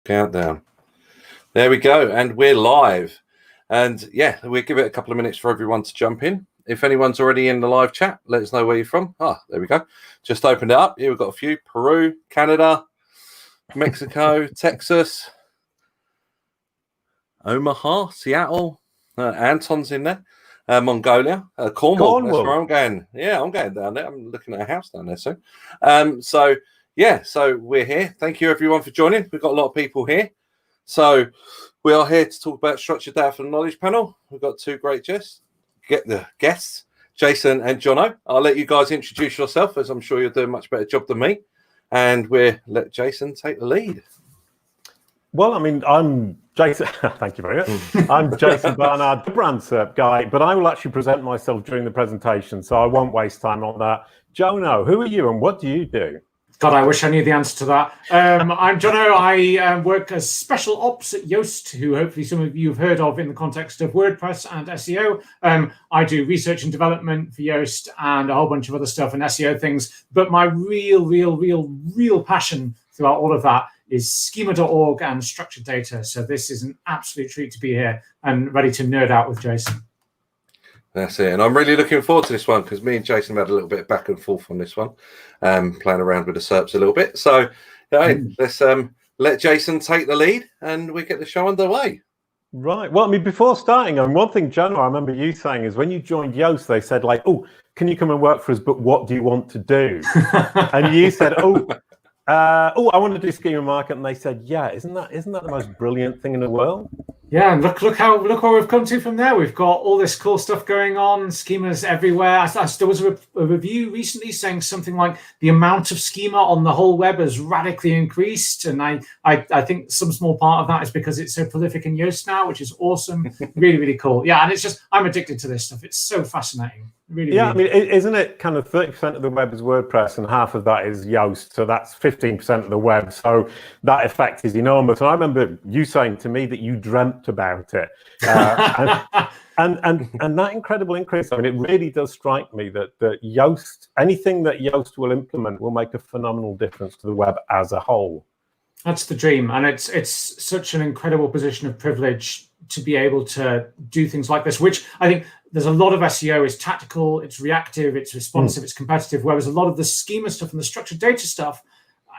Countdown. There we go, and we're live. And yeah, we'll give it a couple of minutes for everyone to jump in. If anyone's already in the live chat, let us know where you're from. There we go. Just opened it up. Here we've got a few. Peru, Canada, Mexico, Texas, Omaha, Seattle. Anton's in there. Mongolia, Cornwall. That's where I'm going. Yeah, I'm going down there. I'm looking at a house down there soon. So we're here. Thank you, everyone, for joining. We've got a lot of people here. So we are here to talk about structured data for the knowledge panel. We've got two great guests, Jason and Jono. I'll let you guys introduce yourself, as I'm sure you're doing a much better job than me. And we'll let Jason take the lead. Well, I mean, I'm Jason. Thank you very much. I'm Jason Barnard, the Brand SERP Guy, but I will actually present myself during the presentation, so I won't waste time on that. Jono, who are you and what do you do? God, I wish I knew the answer to that. I'm Jono. I work as special ops at Yoast, who hopefully some of you have heard of in the context of WordPress and SEO. I do research and development for Yoast and a whole bunch of other stuff and SEO things. But my real passion throughout all of that is schema.org and structured data. So this is an absolute treat to be here and ready to nerd out with Jason. That's it. And I'm really looking forward to this one because me and Jason have had a little bit back and forth on this one, playing around with the SERPs a little bit. So let's let Jason take the lead and we get the show underway. Right. Well, I mean, before starting, and one thing, Jono, I remember you saying is when you joined Yoast, they said like, oh, can you come and work for us? But what do you want to do? And you said, I want to do schema market, and they said, "Yeah, isn't that the most brilliant thing in the world?" Yeah, and look where we've come to from there. We've got all this cool stuff going on, schemas everywhere. There was a review recently saying something like the amount of schema on the whole web has radically increased, and I think some small part of that is because it's so prolific in Yoast now, which is awesome. really cool. Yeah, and it's just I'm addicted to this stuff. It's so fascinating. Really. I mean, isn't it kind of 30% of the web is WordPress and half of that is Yoast, so that's 15% of the web. So that effect is enormous. And I remember you saying to me that you dreamt about it, and that incredible increase. I mean, it really does strike me that Yoast, anything that Yoast will implement, will make a phenomenal difference to the web as a whole. That's the dream, and it's such an incredible position of privilege to be able to do things like this, which I think there's a lot of SEO is tactical, it's reactive, it's responsive, it's competitive, whereas a lot of the schema stuff and the structured data stuff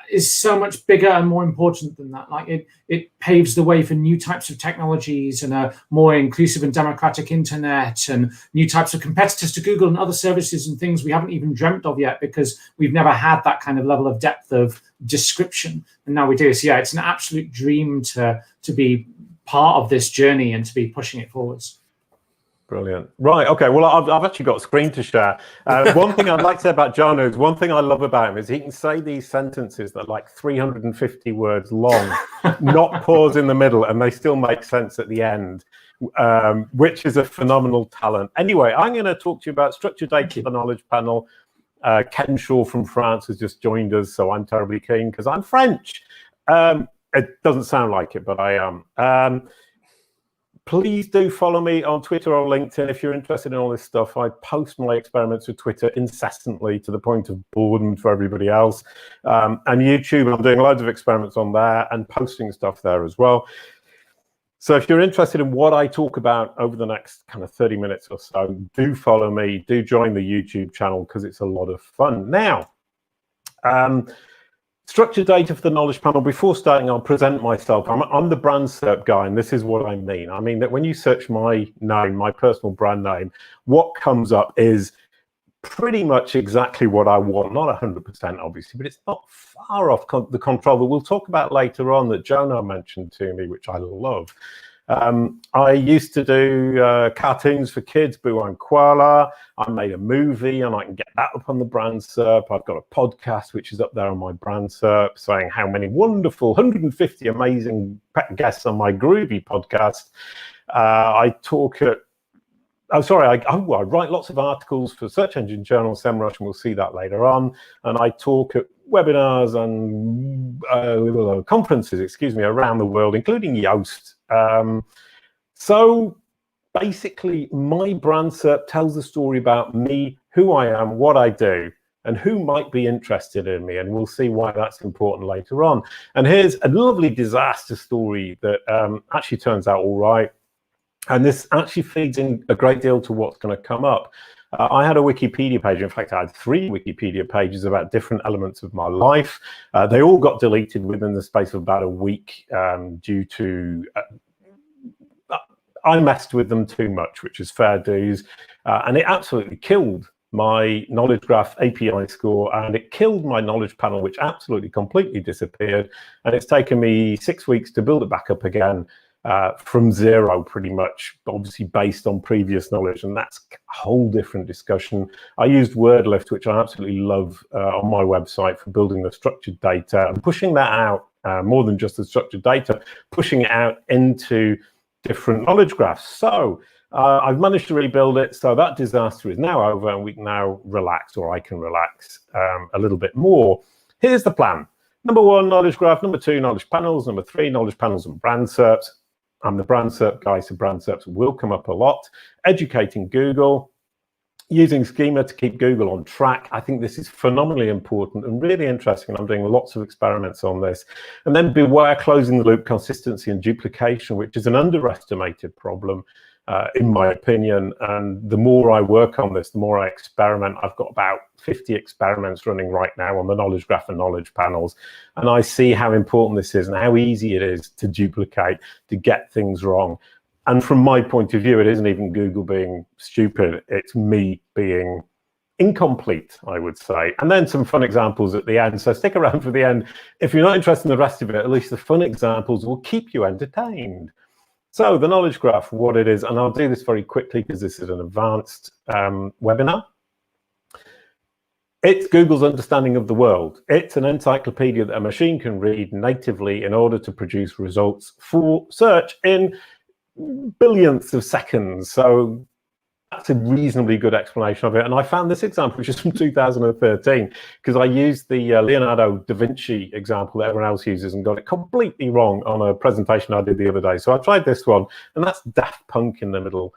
is so much bigger and more important than that. Like it paves the way for new types of technologies and a more inclusive and democratic internet and new types of competitors to Google and other services and things we haven't even dreamt of yet because we've never had that kind of level of depth of description. And now we do. So yeah, it's an absolute dream to be part of this journey and to be pushing it forwards. Brilliant. Right. Okay. Well, I've actually got a screen to share. One thing I'd like to say about Jono is one thing I love about him is he can say these sentences that are like 350 words long, not pause in the middle, and they still make sense at the end, which is a phenomenal talent. Anyway, I'm going to talk to you about structured data for the knowledge panel. Ken Shaw from France has just joined us, so I'm terribly keen because I'm French. It doesn't sound like it, but I am. Please do follow me on Twitter or LinkedIn if you're interested in all this stuff. I post my experiments with Twitter incessantly to the point of boredom for everybody else. And YouTube, I'm doing loads of experiments on there and posting stuff there as well. So if you're interested in what I talk about over the next kind of 30 minutes or so, do follow me, do join the YouTube channel because it's a lot of fun. Now, structured data for the knowledge panel. Before starting, I'll present myself. I'm the Brand SERP Guy, and this is what I mean. I mean that when you search my name, my personal brand name, what comes up is pretty much exactly what I want. Not 100%, obviously, but it's not far off the control that we'll talk about later on that Jono mentioned to me, which I love. I used to do cartoons for kids, Boo and Koala. I made a movie and I can get that up on the Brand SERP. I've got a podcast which is up there on my Brand SERP saying how many wonderful, 150 amazing guests on my Groovy podcast. I talk at, I write lots of articles for Search Engine Journal, Semrush, and we'll see that later on. And I talk at webinars and conferences, around the world, including Yoast. So basically, my Brand SERP tells the story about me, who I am, what I do. and who might be interested in me, and we'll see why that's important later on. And here's a lovely disaster story that actually turns out all right, and this actually feeds in a great deal to what's going to come up. I had a Wikipedia page. In fact, I had 3 Wikipedia pages about different elements of my life. They all got deleted within the space of about a week due to I messed with them too much, which is fair dues, and it absolutely killed my knowledge graph API score, and it killed my knowledge panel, which absolutely completely disappeared. And it's taken me 6 weeks to build it back up again from zero, pretty much, obviously based on previous knowledge, and that's a whole different discussion. I used WordLift, which I absolutely love, on my website for building the structured data and pushing that out, more than just the structured data, pushing it out into different knowledge graphs. So I've managed to rebuild it, so that disaster is now over, and we can now relax, or I can relax a little bit more. Here's the plan. Number 1, knowledge graph. Number 2, knowledge panels. Number 3, knowledge panels and brand SERPs. I'm the brand SERP guy, so brand SERPs will come up a lot. Educating Google, using Schema to keep Google on track. I think this is phenomenally important and really interesting. I'm doing lots of experiments on this. And then beware closing the loop, consistency and duplication, which is an underestimated problem, in my opinion. And the more I work on this, the more I experiment. I've got about 50 experiments running right now on the knowledge graph and knowledge panels. And I see how important this is and how easy it is to duplicate, to get things wrong. And from my point of view, it isn't even Google being stupid, it's me being incomplete, I would say. And then some fun examples at the end. So stick around for the end. If you're not interested in the rest of it, at least the fun examples will keep you entertained. So the knowledge graph, what it is, and I'll do this very quickly because this is an advanced webinar. It's Google's understanding of the world. It's an encyclopedia that a machine can read natively in order to produce results for search in billionths of seconds. So that's a reasonably good explanation of it. And I found this example, which is from 2013, because I used the Leonardo da Vinci example that everyone else uses and got it completely wrong on a presentation I did the other day. So I tried this one, and that's Daft Punk in the middle,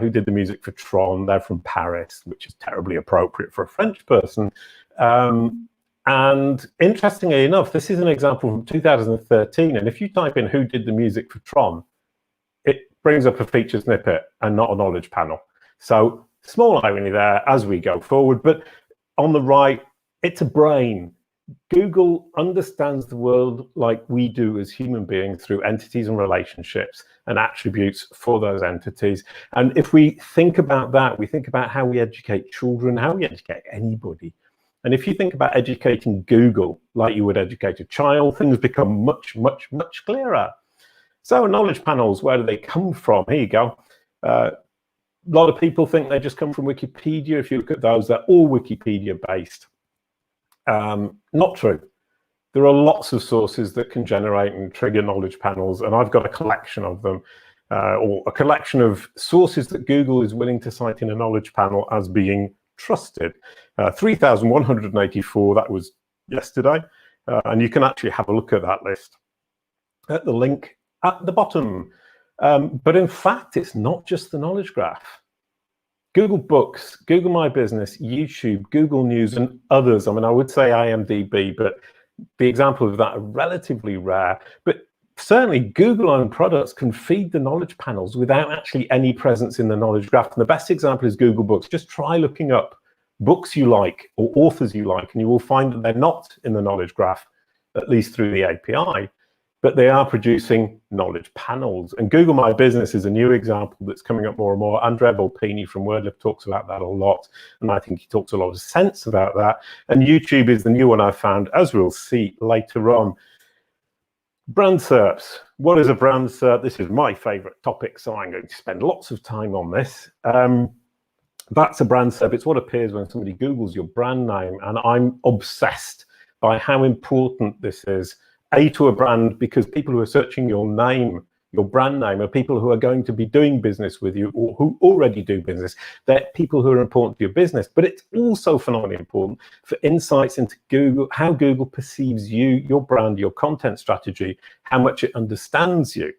who did the music for Tron. They're from Paris, which is terribly appropriate for a French person. And interestingly enough, this is an example from 2013. And if you type in who did the music for Tron, it brings up a feature snippet and not a knowledge panel. So small irony there as we go forward. But on the right, it's a brain. Google understands the world like we do as human beings through entities and relationships and attributes for those entities. And if we think about that, we think about how we educate children, how we educate anybody. And if you think about educating Google like you would educate a child, things become much, much, much clearer. So knowledge panels, where do they come from? Here you go. A lot of people think they just come from Wikipedia. If you look at those, they're all Wikipedia based. Not true. There are lots of sources that can generate and trigger knowledge panels, and I've got a collection of them, or a collection of sources that Google is willing to cite in a knowledge panel as being trusted. 3,184, that was yesterday, and you can actually have a look at that list at the link at the bottom. But in fact, it's not just the knowledge graph. Google Books, Google My Business, YouTube, Google News, and others. I mean, I would say IMDb, but the examples of that are relatively rare. But certainly, Google-owned products can feed the knowledge panels without actually any presence in the knowledge graph. And the best example is Google Books. Just try looking up books you like or authors you like, and you will find that they're not in the knowledge graph, at least through the API. But they are producing knowledge panels. And Google My Business is a new example that's coming up more and more. Andrea Volpini from WordLift talks about that a lot, and I think he talks a lot of sense about that. And YouTube is the new one I found, as we'll see later on. Brand SERPs. What is a brand SERP? This is my favorite topic, so I'm going to spend lots of time on this. That's a brand SERP. It's what appears when somebody Googles your brand name, and I'm obsessed by how important this is. To a brand, because people who are searching your name, your brand name, are people who are going to be doing business with you or who already do business. They're people who are important to your business. But it's also phenomenally important for insights into Google, how Google perceives you, your brand, your content strategy, how much it understands you.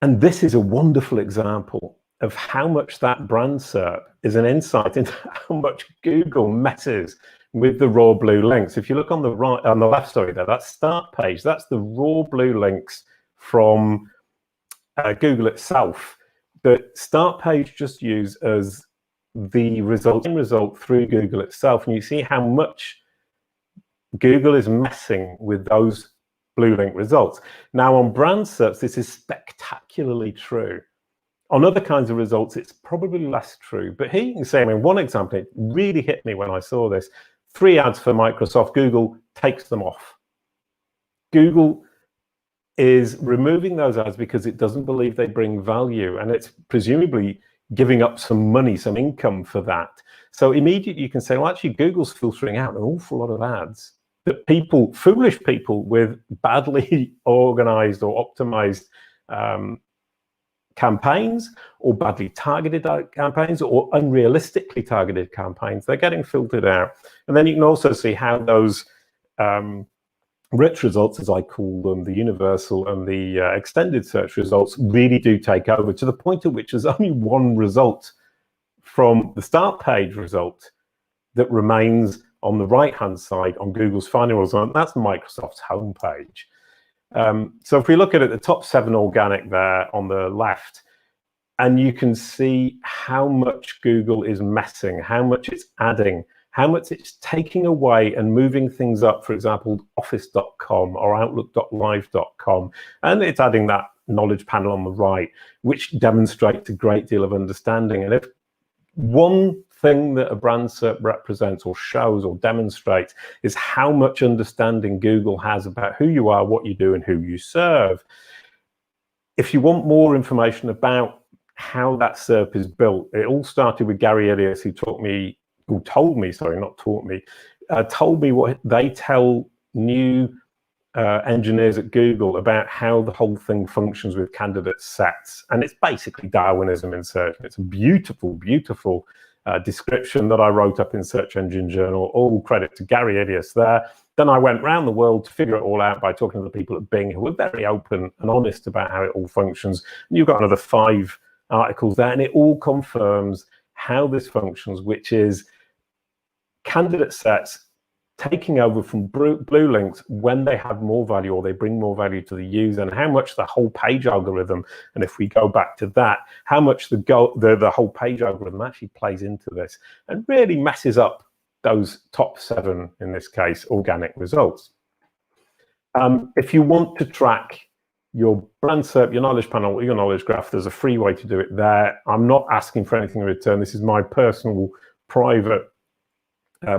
And this is a wonderful example. of how much that brand SERP is an insight into how much Google messes with the raw blue links. If you look on the right, on the left, sorry, there, that's start page. That's the raw blue links from Google itself. The start page just used as the result through Google itself, and you see how much Google is messing with those blue link results. Now on brand SERPs, this is spectacularly true. On other kinds of results, it's probably less true. But here you can see, I mean, one example, it really hit me when I saw this. 3 ads for Microsoft, Google takes them off. Google is removing those ads because it doesn't believe they bring value, and it's presumably giving up some money, some income for that. So immediately you can say, well, actually, Google's filtering out an awful lot of ads that people, foolish people with badly organized or optimized campaigns, or badly targeted campaigns, or unrealistically targeted campaigns, they're getting filtered out. And then you can also see how those rich results, as I call them, the universal and the extended search results, really do take over, to the point at which there's only one result from the start page result that remains on the right-hand side on Google's final result, and that's Microsoft's homepage. So if we look at it, the top 7 organic there on the left, and you can see how much Google is messing, how much it's adding, how much it's taking away and moving things up, for example, office.com or outlook.live.com, and it's adding that knowledge panel on the right, which demonstrates a great deal of understanding. And if one thing that a brand SERP represents or shows or demonstrates is how much understanding Google has about who you are, what you do, and who you serve. If you want more information about how that SERP is built, it all started with Gary Elias, who told me what they tell new engineers at Google about how the whole thing functions with candidate sets. And it's basically Darwinism in search. It's a beautiful, beautiful description that I wrote up in Search Engine Journal. All credit to Gary Elias there. Then I went around the world to figure it all out by talking to the people at Bing, who were very open and honest about how it all functions. And you've got another 5 articles there, and it all confirms how this functions, which is candidate sets taking over from blue links when they have more value or they bring more value to the user, and how much the whole page algorithm, and if we go back to that, how much the whole page algorithm actually plays into this and really messes up those top 7, in this case, organic results. If you want to track your brand SERP, your knowledge panel, your knowledge graph, there's a free way to do it there. I'm not asking for anything in return. This is my personal private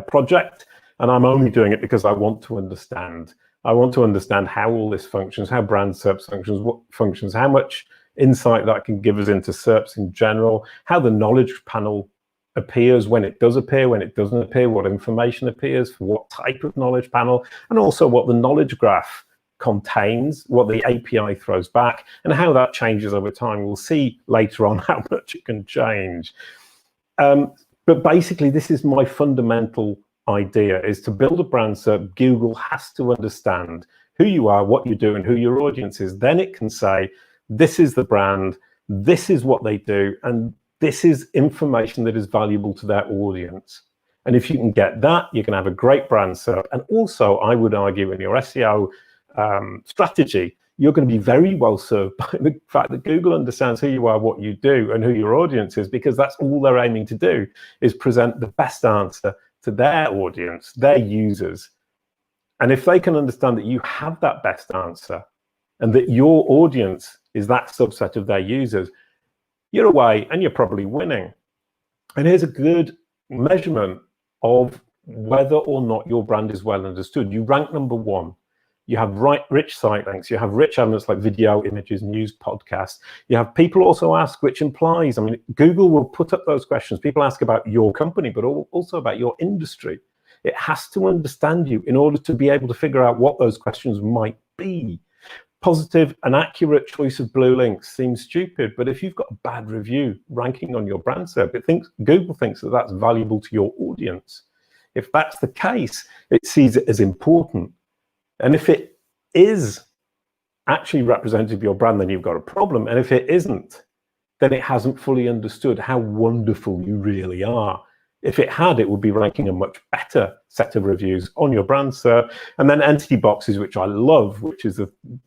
project, and I'm only doing it because I want to understand. I want to understand how all this functions, how brand SERPs functions, what functions, how much insight that can give us into SERPs in general, how the knowledge panel appears, when it does appear, when it doesn't appear, what information appears for what type of knowledge panel, and also what the knowledge graph contains, what the API throws back, and how that changes over time. We'll see later on how much it can change. But basically, this is my fundamental idea, is to build a brand SERP. Google has to understand who you are, what you do, and who your audience is. Then it can say, this is the brand, this is what they do, and this is information that is valuable to their audience. And if you can get that, you can have a great brand SERP. And also, I would argue, in your SEO strategy, you're going to be very well served by the fact that Google understands who you are, what you do, and who your audience is, because that's all they're aiming to do, is present the best answer to their audience, their users. And if they can understand that you have that best answer and that your audience is that subset of their users, you're away and you're probably winning. And here's a good measurement of whether or not your brand is well understood. You rank number 1. You have rich site links. You have rich elements like video, images, news, podcasts. You have people also ask, which implies, I mean, Google will put up those questions. People ask about your company, but also about your industry. It has to understand you in order to be able to figure out what those questions might be. Positive and accurate choice of blue links seems stupid, but if you've got a bad review ranking on your brand SERP, Google thinks that that's valuable to your audience. If that's the case, it sees it as important. And if it is actually representative of your brand, then you've got a problem. And if it isn't, then it hasn't fully understood how wonderful you really are. If it had, it would be ranking a much better set of reviews on your brand SERP. And then entity boxes, which I love, which is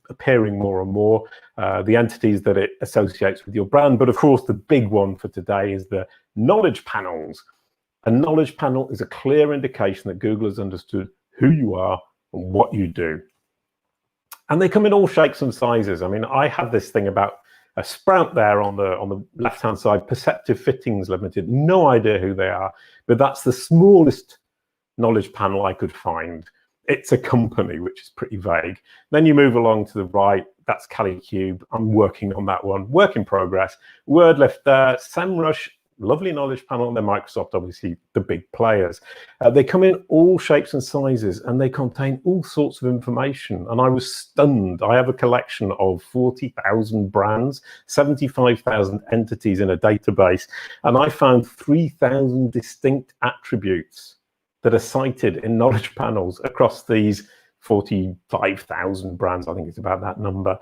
appearing more and more, the entities that it associates with your brand. But of course, the big one for today is the knowledge panels. A knowledge panel is a clear indication that Google has understood who you are and what you do. And they come in all shapes and sizes. I mean, I have this thing about a sprout there on the left-hand side, Perceptive Fittings Limited. No idea who they are, but that's the smallest knowledge panel I could find. It's a company, which is pretty vague. Then you move along to the right, that's CaliCube. I'm working on that one, work in progress. WordLift there, Semrush, lovely knowledge panel, and then Microsoft, obviously the big players. They come in all shapes and sizes, and they contain all sorts of information. And I was stunned. I have a collection of 40,000 brands, 75,000 entities in a database, and I found 3,000 distinct attributes that are cited in knowledge panels across these 45,000 brands. I think it's about that number.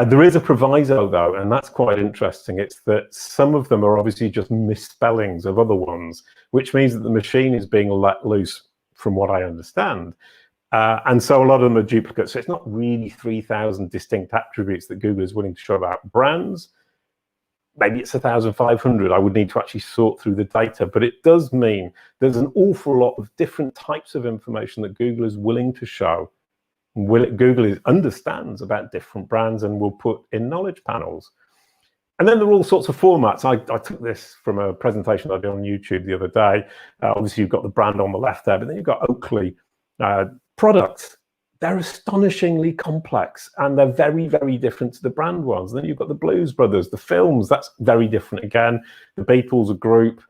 There is a proviso, though, and that's quite interesting. It's that some of them are obviously just misspellings of other ones, which means that the machine is being let loose, from what I understand. And so a lot of them are duplicates. So it's not really 3,000 distinct attributes that Google is willing to show about brands. Maybe it's 1,500. I would need to actually sort through the data. But it does mean there's an awful lot of different types of information that Google is willing to show. Google understands about different brands and will put in knowledge panels. And then there are all sorts of formats. I took this from a presentation I did on YouTube the other day. Obviously, you've got the brand on the left there, but then you've got Oakley products. They're astonishingly complex, and they're very, very different to the brand ones. Then you've got the Blues Brothers, the films. That's very different again. The Beatles, a group.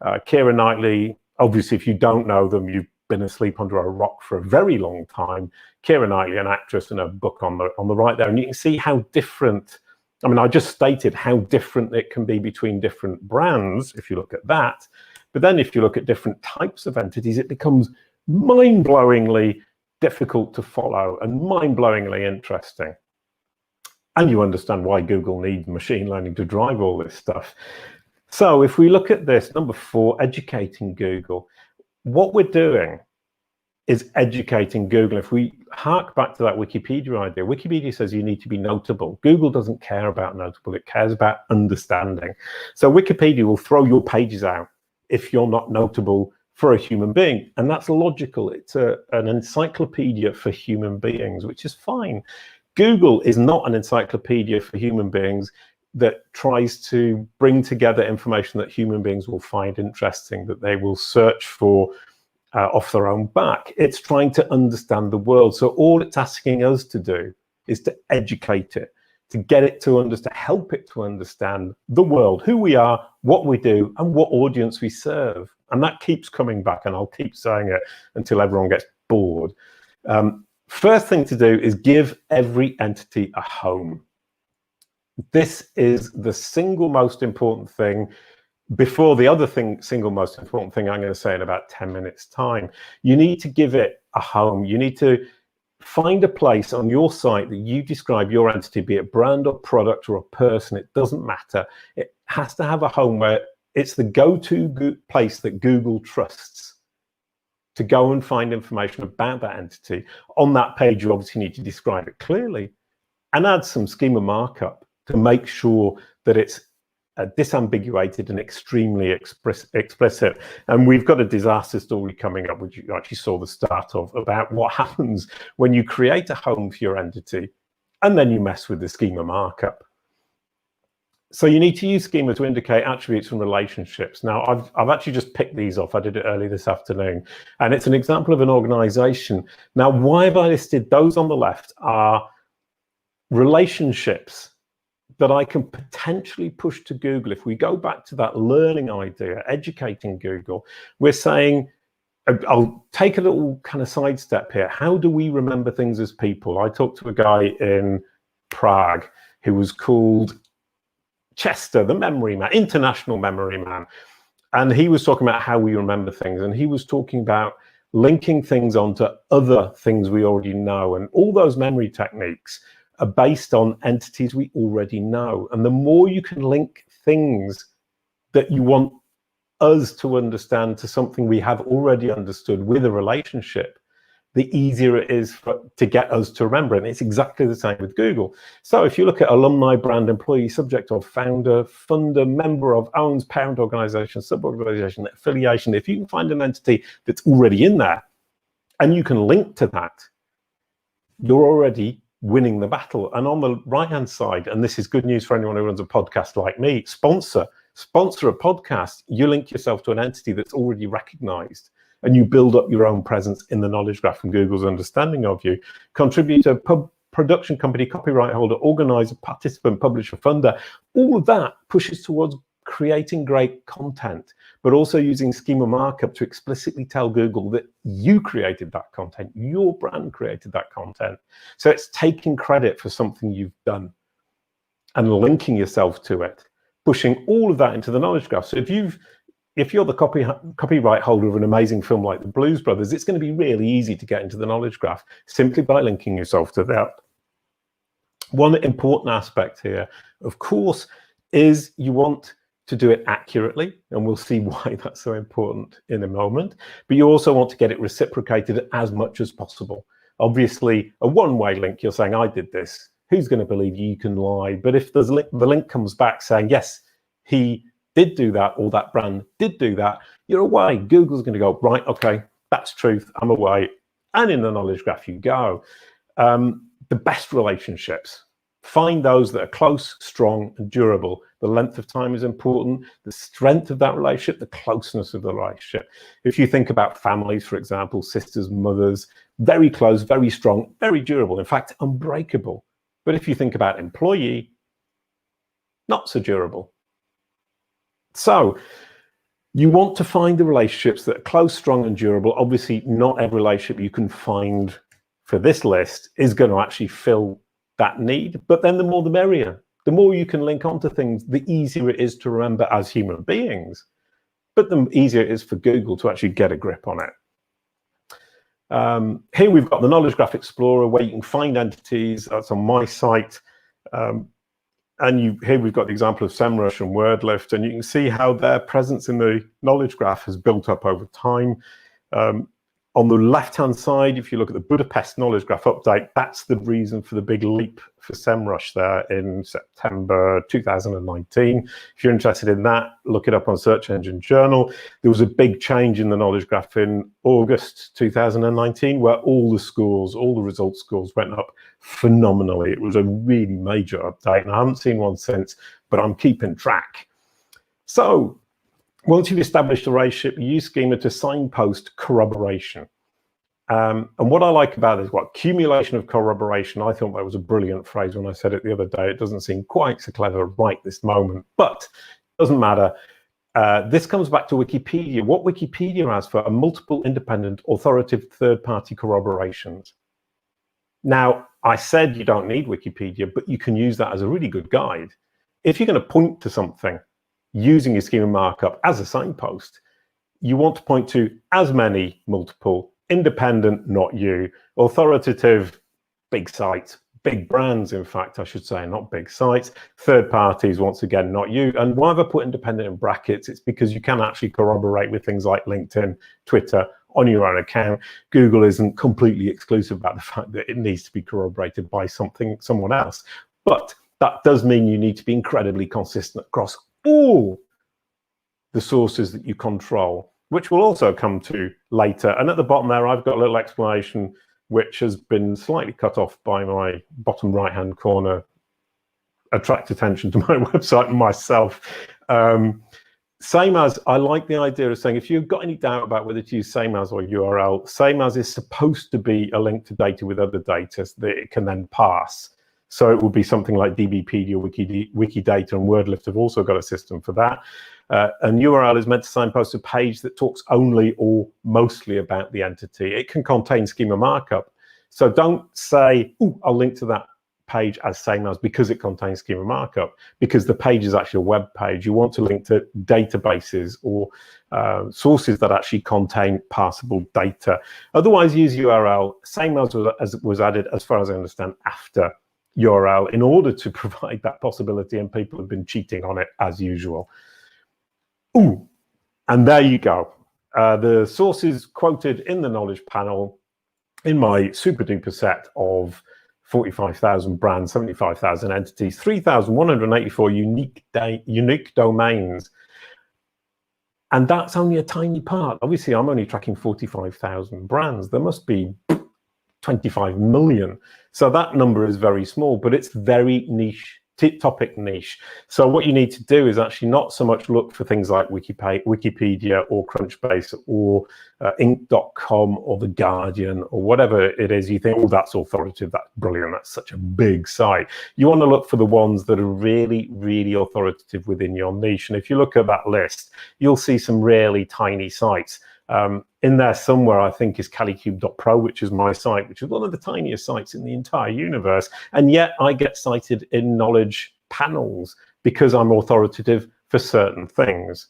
Keira Knightley. Obviously, if you don't know them, you've been asleep under a rock for a very long time. Keira Knightley, an actress, and a book on the right there, and you can see how different. I mean, I just stated how different it can be between different brands if you look at that. But then if you look at different types of entities, it becomes mind-blowingly difficult to follow and mind-blowingly interesting. And you understand why Google needs machine learning to drive all this stuff. So if we look at this, number 4, educating Google. What we're doing is educating Google. If we hark back to that Wikipedia idea, Wikipedia says you need to be notable. Google doesn't care about notable, it cares about understanding. So Wikipedia will throw your pages out if you're not notable for a human being. And that's logical. It's an encyclopedia for human beings, which is fine. Google is not an encyclopedia for human beings that tries to bring together information that human beings will find interesting, that they will search for off their own back. It's trying to understand the world. So all it's asking us to do is to educate it, to get it to understand, help it to understand the world, who we are, what we do, and what audience we serve. And that keeps coming back, and I'll keep saying it until everyone gets bored. First thing to do is give every entity a home. This is the single most important thing before the other single most important thing I'm going to say in about 10 minutes time. You need to give it a home. You need to find a place on your site that you describe your entity, be it brand or product or a person, it doesn't matter. It has to have a home where it's the go-to place that Google trusts to go and find information about that entity. On that page, you obviously need to describe it clearly and add some schema markup to make sure that it's disambiguated and extremely explicit. And we've got a disaster story coming up, which you actually saw the start of, about what happens when you create a home for your entity and then you mess with the schema markup. So you need to use schema to indicate attributes and relationships. Now, I've actually just picked these off. I did it early this afternoon, and it's an example of an organization. Now, why have I listed those on the left are relationships that I can potentially push to Google. If we go back to that learning idea, educating Google, we're saying, I'll take a little kind of sidestep here. How do we remember things as people? I talked to a guy in Prague who was called Chester, the memory man, international memory man. And he was talking about how we remember things. And he was talking about linking things onto other things we already know. And all those memory techniques are based on entities we already know. And the more you can link things that you want us to understand to something we have already understood with a relationship, the easier it is to get us to remember it. And it's exactly the same with Google. So if you look at alumni, brand, employee, subject of, founder, funder, member of, owns, parent organization, sub-organization, affiliation, if you can find an entity that's already in there and you can link to that, you're already winning the battle. And on the right-hand side, and this is good news for anyone who runs a podcast like me, sponsor a podcast, you link yourself to an entity that's already recognized, and you build up your own presence in the knowledge graph and Google's understanding of you. Contributor, production company, copyright holder, organizer, participant, publisher, funder, all of that pushes towards creating great content, but also using schema markup to explicitly tell Google that you created that content, your brand created that content. So it's taking credit for something you've done and linking yourself to it, pushing all of that into the knowledge graph. So if you're the copyright holder of an amazing film like The Blues Brothers, it's going to be really easy to get into the knowledge graph simply by linking yourself to that. One important aspect here, of course, is you want to do it accurately, and we'll see why that's so important in a moment, but you also want to get it reciprocated as much as possible. Obviously, a one-way link, you're saying, I did this, who's going to believe you can lie? But if the link comes back saying, yes, he did do that, or that brand did do that, you're away. Google's going to go, right, okay, that's truth, I'm away. And in the knowledge graph you go. The best relationships, find those that are close, strong, and durable. The length of time is important, the strength of that relationship, the closeness of the relationship. If you think about families, for example, sisters, mothers, very close, very strong, very durable, in fact, unbreakable. But if you think about employee, not so durable. So you want to find the relationships that are close, strong, and durable. Obviously, not every relationship you can find for this list is going to actually fill that need, but then the more the merrier. The more you can link onto things, the easier it is to remember as human beings, but the easier it is for Google to actually get a grip on it. Here we've got the Knowledge Graph Explorer where you can find entities. That's on my site. And here we've got the example of Semrush and WordLift, and you can see how their presence in the knowledge graph has built up over time. On the left-hand side, if you look at the Budapest knowledge graph update, that's the reason for the big leap for Semrush there in September 2019. If you're interested in that, look it up on Search Engine Journal. There was a big change in the knowledge graph in August 2019, where all the scores, all the results scores went up phenomenally. It was a really major update, and I haven't seen one since, but I'm keeping track. So once you've established a relationship, you use Schema to signpost corroboration. And what I like about it is accumulation of corroboration. I thought that was a brilliant phrase when I said it the other day. It doesn't seem quite so clever right this moment, but it doesn't matter. This comes back to Wikipedia. What Wikipedia has for are multiple independent authoritative third-party corroborations. Now, I said you don't need Wikipedia, but you can use that as a really good guide. If you're going to point to something using your schema markup as a signpost, you want to point to as many multiple, independent, not you, authoritative, big sites, big brands, in fact, I should say, not big sites, third parties, once again, not you. And why have I put independent in brackets? It's because you can actually corroborate with things like LinkedIn, Twitter, on your own account. Google isn't completely exclusive about the fact that it needs to be corroborated by someone else. But that does mean you need to be incredibly consistent across all the sources that you control, which we'll also come to later. And at the bottom there, I've got a little explanation which has been slightly cut off by my bottom right-hand corner, attract attention to my website and myself. Same as, I like the idea of saying, if you've got any doubt about whether to use same as or URL, same as is supposed to be a link to data with other data that it can then pass. So it will be something like DBpedia, Wikidata, and WordLift have also got a system for that. And URL is meant to signpost a page that talks only or mostly about the entity. It can contain schema markup. So don't say, "Ooh, I'll link to that page as same as," because it contains schema markup, because the page is actually a web page. You want to link to databases or sources that actually contain parsable data. Otherwise, use URL. Same as was added, as far as I understand, after URL in order to provide that possibility, and people have been cheating on it as usual. Ooh, and there you go. The sources quoted in the knowledge panel in my super duper set of 45,000 brands, 75,000 entities, 3,184 unique domains. And that's only a tiny part. Obviously, I'm only tracking 45,000 brands. There must be 25 million. So that number is very small, but it's very niche, topic niche. So what you need to do is actually not so much look for things like Wikipedia or Crunchbase or Inc.com or The Guardian or whatever it is. You think, oh, that's authoritative, that's brilliant, that's such a big site. You want to look for the ones that are really, really authoritative within your niche. And if you look at that list, you'll see some really tiny sites. In there somewhere, I think, is calicube.pro, which is my site, which is one of the tiniest sites in the entire universe. And yet I get cited in knowledge panels because I'm authoritative for certain things.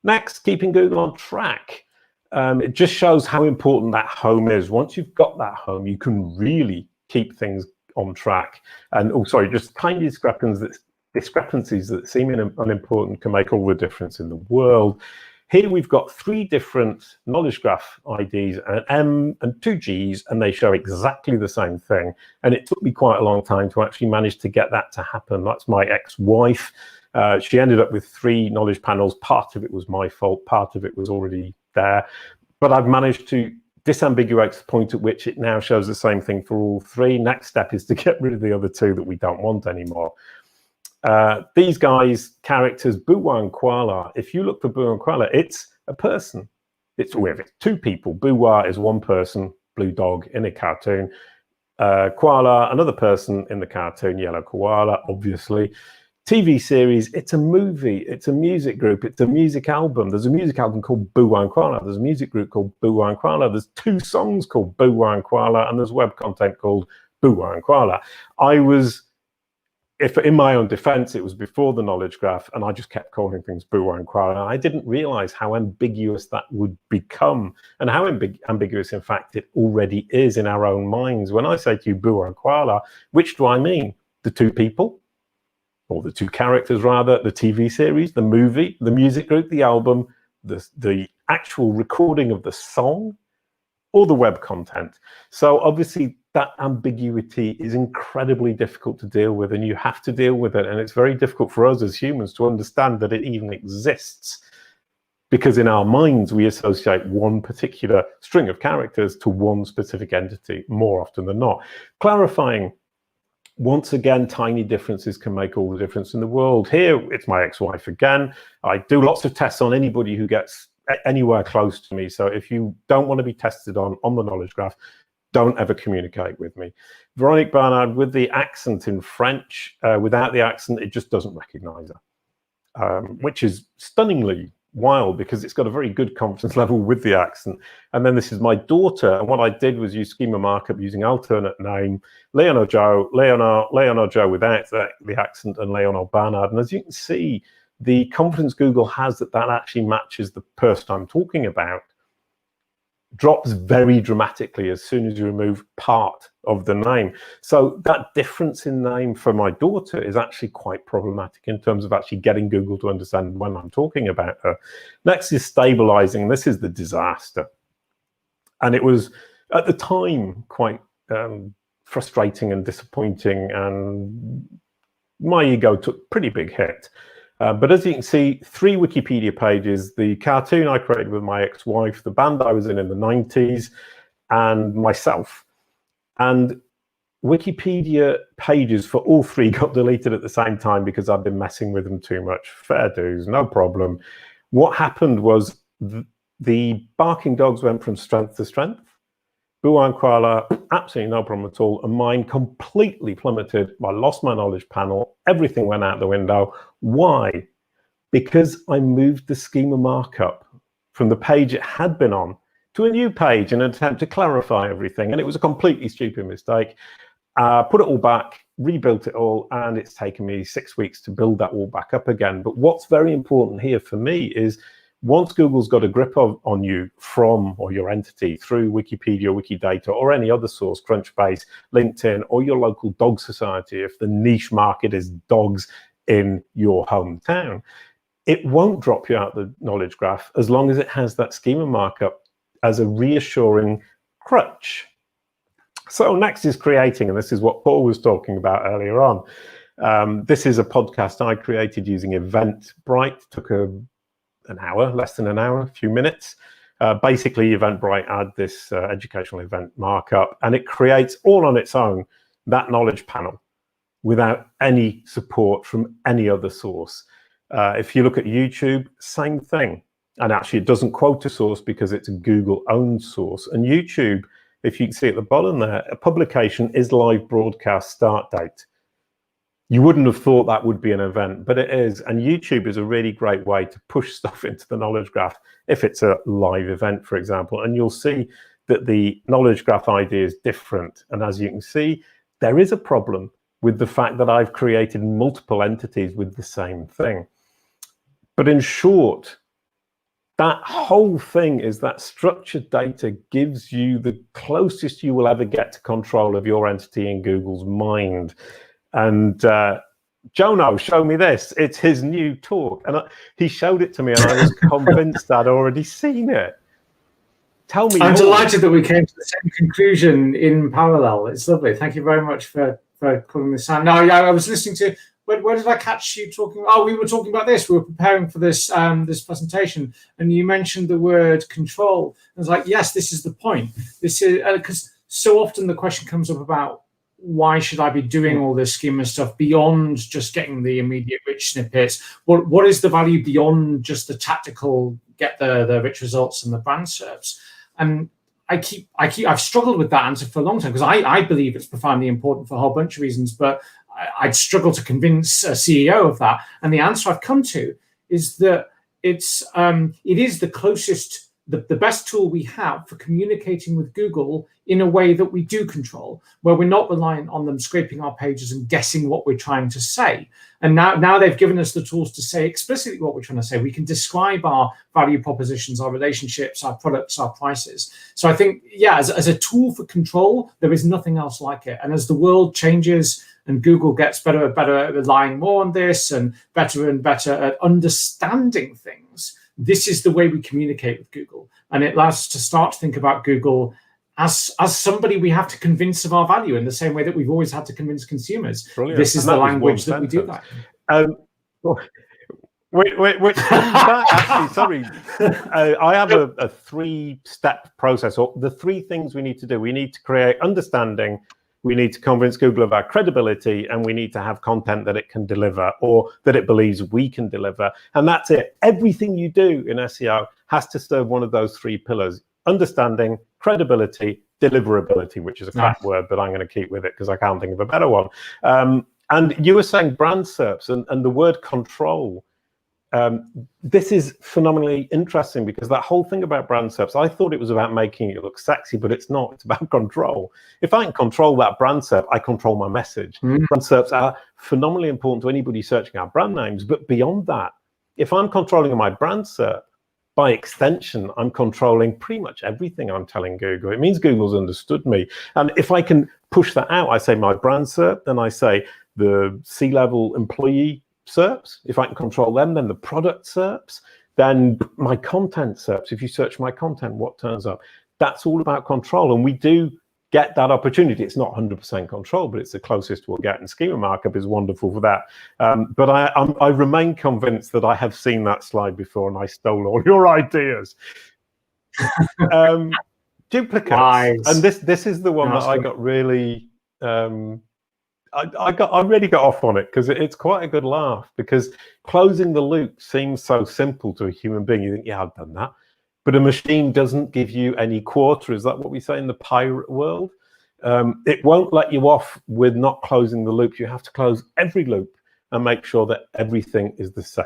Next, keeping Google on track. It just shows how important that home is. Once you've got that home, you can really keep things on track. And just tiny discrepancies that seem unimportant can make all the difference in the world. Here we've got 3 different knowledge graph IDs, an M and 2 Gs, and they show exactly the same thing. And it took me quite a long time to actually manage to get that to happen. That's my ex-wife. She ended up with 3 knowledge panels. Part of it was my fault. Part of it was already there. But I've managed to disambiguate to the point at which it now shows the same thing for all 3. Next step is to get rid of the other 2 that we don't want anymore. These guys, characters, Buwa and Koala. If you look for Buwa and Koala, it's a person. It's with 2 people. Buwa is 1 person, blue dog in a cartoon. Koala, another person in the cartoon, yellow koala, obviously. TV series, it's a movie, it's a music group, it's a music album. There's a music album called Buwa and Koala. There's a music group called Buwa and Koala. There's 2 songs called Buwa and Koala, and there's web content called Buwa and Koala. If in my own defense, it was before the knowledge graph, and I just kept calling things Buwa and Koala. I didn't realize how ambiguous that would become, and how ambiguous, in fact, it already is in our own minds. When I say to you Buwa and Koala, which do I mean? The 2 people, or the 2 characters rather, the TV series, the movie, the music group, the album, the actual recording of the song, or the web content. So obviously that ambiguity is incredibly difficult to deal with, and you have to deal with it. And it's very difficult for us as humans to understand that it even exists, because in our minds, we associate one particular string of characters to one specific entity more often than not. Clarifying, once again, tiny differences can make all the difference in the world. Here, it's my ex-wife again. I do lots of tests on anybody who gets anywhere close to me. So if you don't want to be tested on the knowledge graph, don't ever communicate with me. Veronique Barnard with the accent in French. Without the accent, it just doesn't recognize her, which is stunningly wild because it's got a very good confidence level with the accent. And then this is my daughter. And what I did was use schema markup using alternate name, Leonor Joe without the accent, and Leonor Barnard. And as you can see, the confidence Google has that actually matches the person I'm talking about drops very dramatically as soon as you remove part of the name. So that difference in name for my daughter is actually quite problematic in terms of actually getting Google to understand when I'm talking about her. Next is stabilizing. This is the disaster. And it was, at the time, quite frustrating and disappointing, and my ego took a pretty big hit. But as you can see, 3 Wikipedia pages, the cartoon I created with my ex-wife, the band I was in the 90s, and myself. And Wikipedia pages for all 3 got deleted at the same time because I've been messing with them too much. Fair dues, no problem. What happened was the barking dogs went from strength to strength. Buwa and Koala, absolutely no problem at all. And mine completely plummeted. I lost my knowledge panel. Everything went out the window. Why? Because I moved the schema markup from the page it had been on to a new page in an attempt to clarify everything. And it was a completely stupid mistake. Put it all back, rebuilt it all, and it's taken me 6 weeks to build that all back up again. But what's very important here for me is Once Google's got a grip on you from, or your entity, through Wikipedia, Wikidata, or any other source, Crunchbase, LinkedIn, or your local dog society, if the niche market is dogs in your hometown, it won't drop you out the knowledge graph as long as it has that schema markup as a reassuring crutch. So next is creating, and this is what Paul was talking about earlier on. This is a podcast I created using Eventbrite. Took an hour, less than an hour, a few minutes. Basically, Eventbrite add this educational event markup, and it creates all on its own that knowledge panel without any support from any other source. If you look at YouTube, same thing. And actually, it doesn't quote a source because it's a Google-owned source. And YouTube, if you can see at the bottom there, a publication is live broadcast start date. You wouldn't have thought that would be an event, but it is. And YouTube is a really great way to push stuff into the knowledge graph if it's a live event, for example. And you'll see that the knowledge graph ID is different. And as you can see, there is a problem with the fact that I've created multiple entities with the same thing. But in short, that whole thing is that structured data gives you the closest you will ever get to control of your entity in Google's mind. And Jono, show me this. It's his new talk. And he showed it to me, and I was convinced I'd already seen it. Tell me. I'm delighted that we came to the same conclusion in parallel. It's lovely. Thank you very much for calling this out. No, I was listening to... Where did I catch you talking? Oh, we were talking about this. We were preparing for this this presentation, and you mentioned the word control. I was like, yes, this is the point. This is because so often the question comes up about why should I be doing all this schema stuff beyond just getting the immediate rich snippets? What is the value beyond just the tactical get the rich results and the brand SERPs? And I've struggled with that answer for a long time because I believe it's profoundly important for a whole bunch of reasons, but I'd struggle to convince a CEO of that. And the answer I've come to is that it is the closest, the best tool we have for communicating with Google in a way that we do control, where we're not reliant on them scraping our pages and guessing what we're trying to say. And now they've given us the tools to say explicitly what we're trying to say. We can describe our value propositions, our relationships, our products, our prices. So I think, yeah, as a tool for control, there is nothing else like it. And as the world changes and Google gets better and better at relying more on this and better at understanding things, this is the way we communicate with Google. And it allows us to start to think about Google as somebody we have to convince of our value in the same way that we've always had to convince consumers. Brilliant. This is the language that we do that. Wait, actually, sorry. I have a three-step process, or the three things we need to do. We need to create understanding, we need to convince Google of our credibility, and we need to have content that it can deliver or that it believes we can deliver. And that's it. Everything you do in SEO has to serve one of those three pillars: understanding, credibility, deliverability, which is a crap word, but I'm going to keep with it because I can't think of a better one. And you were saying brand SERPs and the word control. This is phenomenally interesting because that whole thing about brand SERPs, I thought it was about making it look sexy, but it's not. It's about control. If I can control that brand SERP, I control my message. Brand SERPs are phenomenally important to anybody searching our brand names. But beyond that, if I'm controlling my brand SERP, by extension, I'm controlling pretty much everything I'm telling Google. It means Google's understood me. And if I can push that out, I say my brand SERP, then I say the C-level employee SERPs. If I can control them, then the product SERPs, then my content SERPs. If you search my content, what turns up? That's all about control. And we do get that opportunity. It's not 100% control, but it's the closest we'll get. And schema markup is wonderful for that. But I remain convinced that I have seen that slide before and I stole all your ideas. Duplicates. Nice. And this is the one that I got really... I really got off on it because it's quite a good laugh, because closing the loop seems so simple to a human being. You think, yeah, I've done that. But a machine doesn't give you any quarter. Is that what we say in the pirate world? It won't let you off with not closing the loop. You have to close every loop and make sure that everything is the same.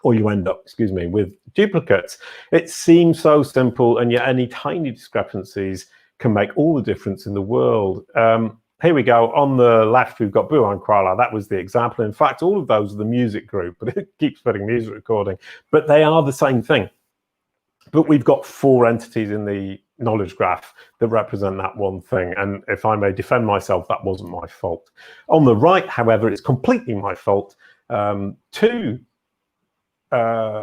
Or you end up, with duplicates. It seems so simple, and yet any tiny discrepancies can make all the difference in the world. Here we go. On the left, we've got Boo and Koala. That was the example. In fact, all of those are the music group, but it keeps putting music recording. But they are the same thing. But we've got 4 entities in the knowledge graph that represent that one thing. And if I may defend myself, that wasn't my fault. On the right, however, it's completely my fault. 2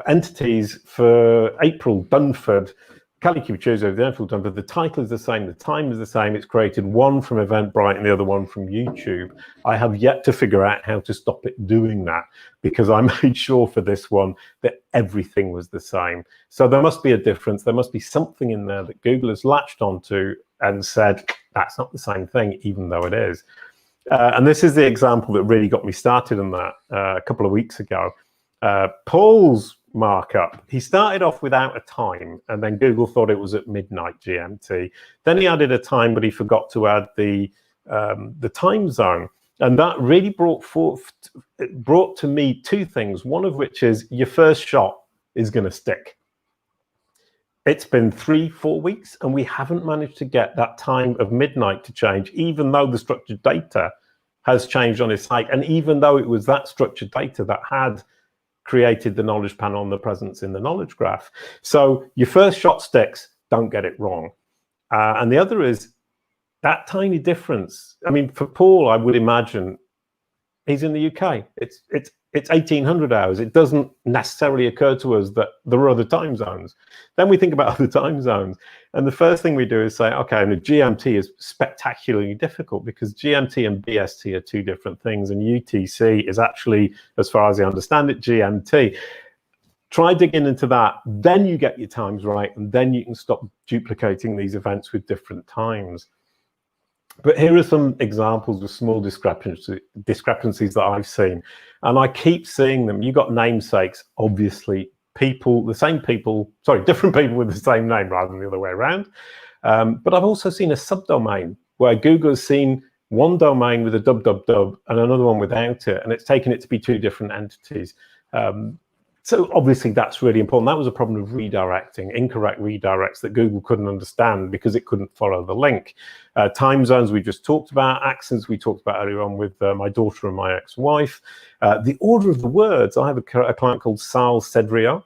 entities for April Dunford, Cali Cubichuzo, the April Dunford, the title is the same, the time is the same. It's created one from Eventbrite and the other one from YouTube. I have yet to figure out how to stop it doing that, because I made sure for this one that everything was the same. So there must be a difference. There must be something in there that Google has latched onto and said, that's not the same thing, even though it is. And this is the example that really got me started on that a couple of weeks ago. Paul's markup, he started off without a time, and then Google thought it was at midnight GMT. Then he added a time, but he forgot to add the time zone, and that really brought to me 2 things. One of which is your first shot is going to stick. It's been 3-4 weeks, and we haven't managed to get that time of midnight to change, even though the structured data has changed on his site, and even though it was that structured data that had created the knowledge panel and the presence in the knowledge graph. So your first shot sticks, don't get it wrong. And the other is that tiny difference. I mean, for Paul, I would imagine he's in the UK. It's 1800 hours. It doesn't necessarily occur to us that there are other time zones. Then we think about other time zones. And the first thing we do is say, okay, and the GMT is spectacularly difficult, because GMT and BST are 2 different things, and UTC is actually, as far as I understand it, GMT. Try digging into that, then you get your times right, and then you can stop duplicating these events with different times. But here are some examples of small discrepancies that I've seen. And I keep seeing them. You got namesakes, obviously, different people with the same name rather than the other way around. But I've also seen a subdomain where Google has seen one domain with a www and another one without it, and it's taken it to be 2 different entities. So obviously that's really important. That was a problem of redirecting, incorrect redirects that Google couldn't understand because it couldn't follow the link. Time zones we just talked about, accents we talked about earlier on with my daughter and my ex-wife. The order of the words, I have a client called Sal Cedrio,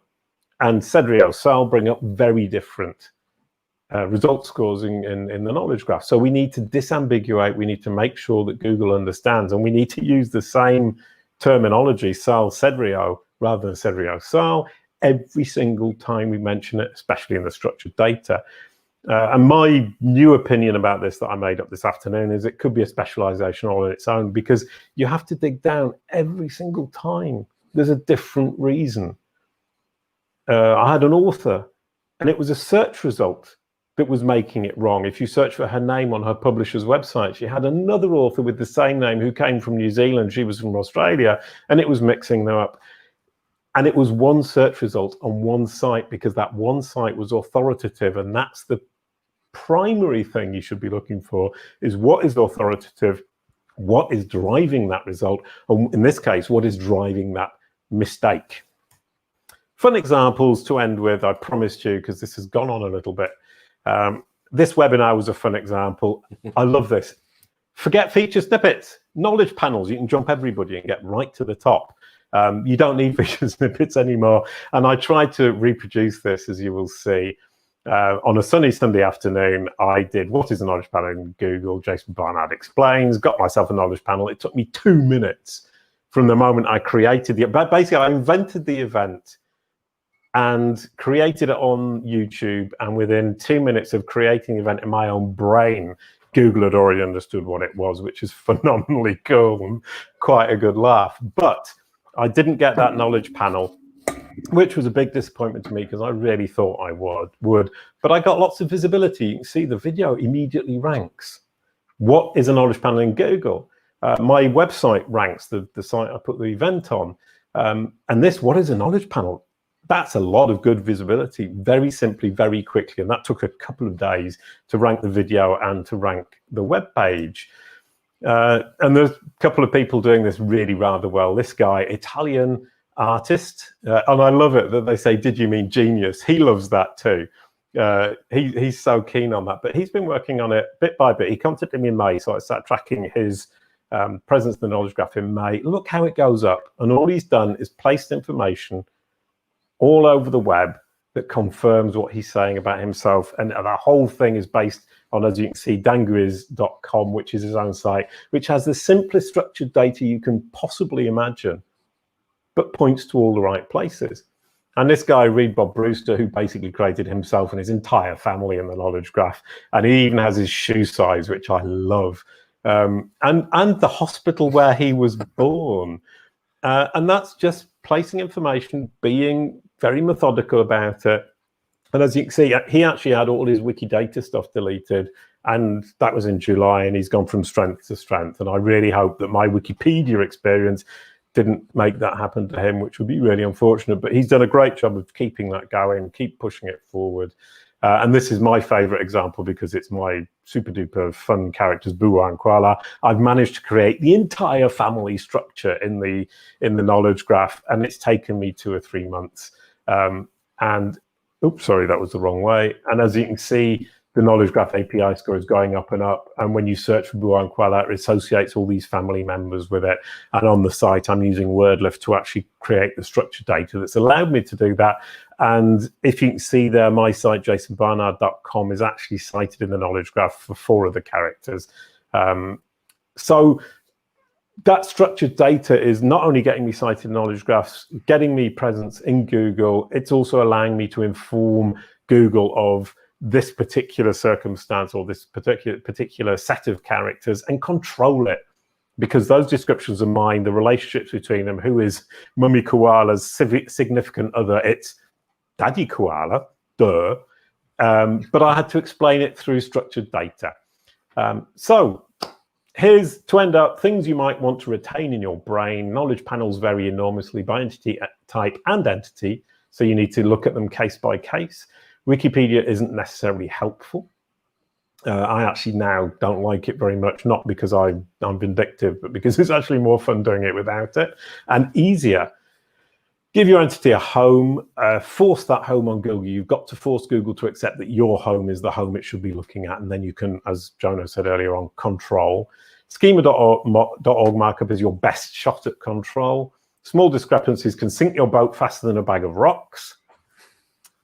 and Cedrio, Sal bring up very different result scores in the knowledge graph. So we need to disambiguate, we need to make sure that Google understands, and we need to use the same terminology, Sal Cedrio, rather than Cedrio Sal, every single time we mention it, especially in the structured data. And my new opinion about this that I made up this afternoon is it could be a specialization all on its own, because you have to dig down every single time. There's a different reason. I had an author, and it was a search result that was making it wrong. If you search for her name on her publisher's website, she had another author with the same name who came from New Zealand, she was from Australia, and it was mixing them up. And it was one search result on one site, because that one site was authoritative, and that's the primary thing you should be looking for, is what is authoritative, what is driving that result, and in this case, what is driving that mistake. Fun examples to end with, I promised you, because this has gone on a little bit. This webinar was a fun example. I love this. Forget feature snippets, knowledge panels. You can jump everybody and get right to the top. You don't need feature snippets anymore. And I tried to reproduce this, as you will see. On a sunny Sunday afternoon, I did what is a knowledge panel in Google. Jason Barnard explains, got myself a knowledge panel. It took me 2 minutes from the moment I created the, but basically I invented the event and created it on YouTube. And within 2 minutes of creating the event in my own brain, Google had already understood what it was, which is phenomenally cool and quite a good laugh. But I didn't get that knowledge panel, which was a big disappointment to me, because I really thought I would. But I got lots of visibility. You can see the video immediately ranks. What is a knowledge panel in Google? My website ranks, the site I put the event on. And this, what is a knowledge panel? That's a lot of good visibility, very simply, very quickly. And that took a couple of days to rank the video and to rank the web page. And there's a couple of people doing this really rather well. This guy, Italian artist, and I love it that they say, did you mean genius? He loves that too. He's so keen on that, but he's been working on it bit by bit. He contacted me in May, so I started tracking his presence in the knowledge graph in May. Look how it goes up. And all he's done is placed information all over the web that confirms what he's saying about himself. And the whole thing is based on, as you can see, danguiz.com, which is his own site, which has the simplest structured data you can possibly imagine, but points to all the right places. And this guy, Reed Bob Brewster, who basically created himself and his entire family in the knowledge graph, and he even has his shoe size, which I love, and the hospital where he was born. And that's just placing information, being very methodical about it. And as you can see, he actually had all his Wikidata stuff deleted, and that was in July, and he's gone from strength to strength. And I really hope that my Wikipedia experience didn't make that happen to him, which would be really unfortunate. But he's done a great job of keeping that going, keep pushing it forward. And this is my favorite example because it's my super duper fun characters, Bua and Kuala. I've managed to create the entire family structure in the knowledge graph, and it's taken me 2 or 3 months. And oops, sorry, that was the wrong way. And as you can see, the knowledge graph API score is going up and up. And when you search for Bua and Kuala, it associates all these family members with it. And on the site, I'm using WordLift to actually create the structured data that's allowed me to do that. And if you can see there, my site, jasonbarnard.com, is actually cited in the knowledge graph for 4 of the characters. So that structured data is not only getting me cited in knowledge graphs, getting me presence in Google, it's also allowing me to inform Google of this particular circumstance or this particular set of characters and control it, because those descriptions are mine, the relationships between them, who is Mummy Koala's significant other, it's Daddy Koala, duh. But I had to explain it through structured data. So here's, to end up, things you might want to retain in your brain. Knowledge panels vary enormously by entity type and entity, so you need to look at them case by case. Wikipedia isn't necessarily helpful. I actually now don't like it very much, not because I'm vindictive, but because it's actually more fun doing it without it and easier. Give your entity a home, force that home on Google. You've got to force Google to accept that your home is the home it should be looking at, and then you can, as Jono said earlier on, control. Schema.org markup is your best shot at control. Small discrepancies can sink your boat faster than a bag of rocks.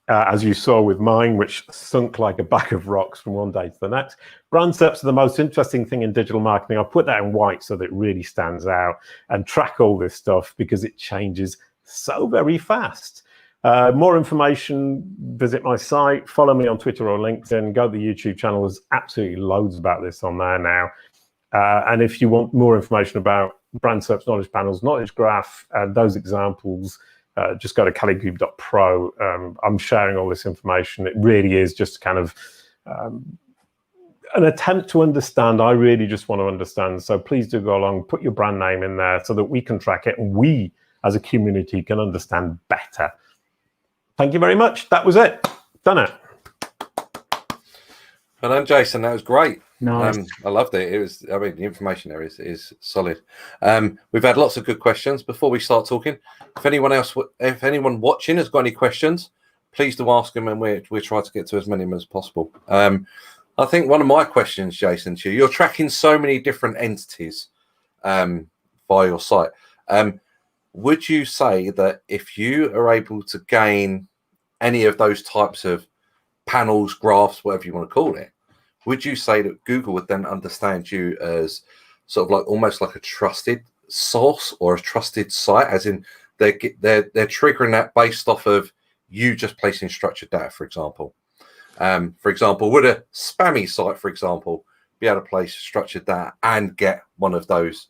As you saw with mine, which sunk like a bag of rocks from one day to the next. Brand SERPs are the most interesting thing in digital marketing. I'll put that in white so that it really stands out, and track all this stuff because it changes so very fast. More information, visit my site, follow me on Twitter or LinkedIn, go to the YouTube channel. There's absolutely loads about this on there now. And if you want more information about Brand SERPs, knowledge panels, knowledge graph, and those examples, just go to caligube.pro. I'm sharing all this information. It really is just kind of an attempt to understand. I really just want to understand. So please do go along, put your brand name in there so that we can track it and we as a community can understand better. Thank you very much. That was it. Done it. Well done, Jason. That was great. Nice. I loved it. It was, I mean, the information there is solid. We've had lots of good questions. Before we start talking, if anyone watching has got any questions, please do ask them, and we try to get to as many of them as possible. I think one of my questions, Jason, to you, you're tracking so many different entities via your site. Would you say that if you are able to gain any of those types of panels, graphs, whatever you want to call it, would you say that Google would then understand you as sort of like almost like a trusted source or a trusted site, as in they're triggering that based off of you just placing structured data, for example? For example, would a spammy site, for example, be able to place structured data and get one of those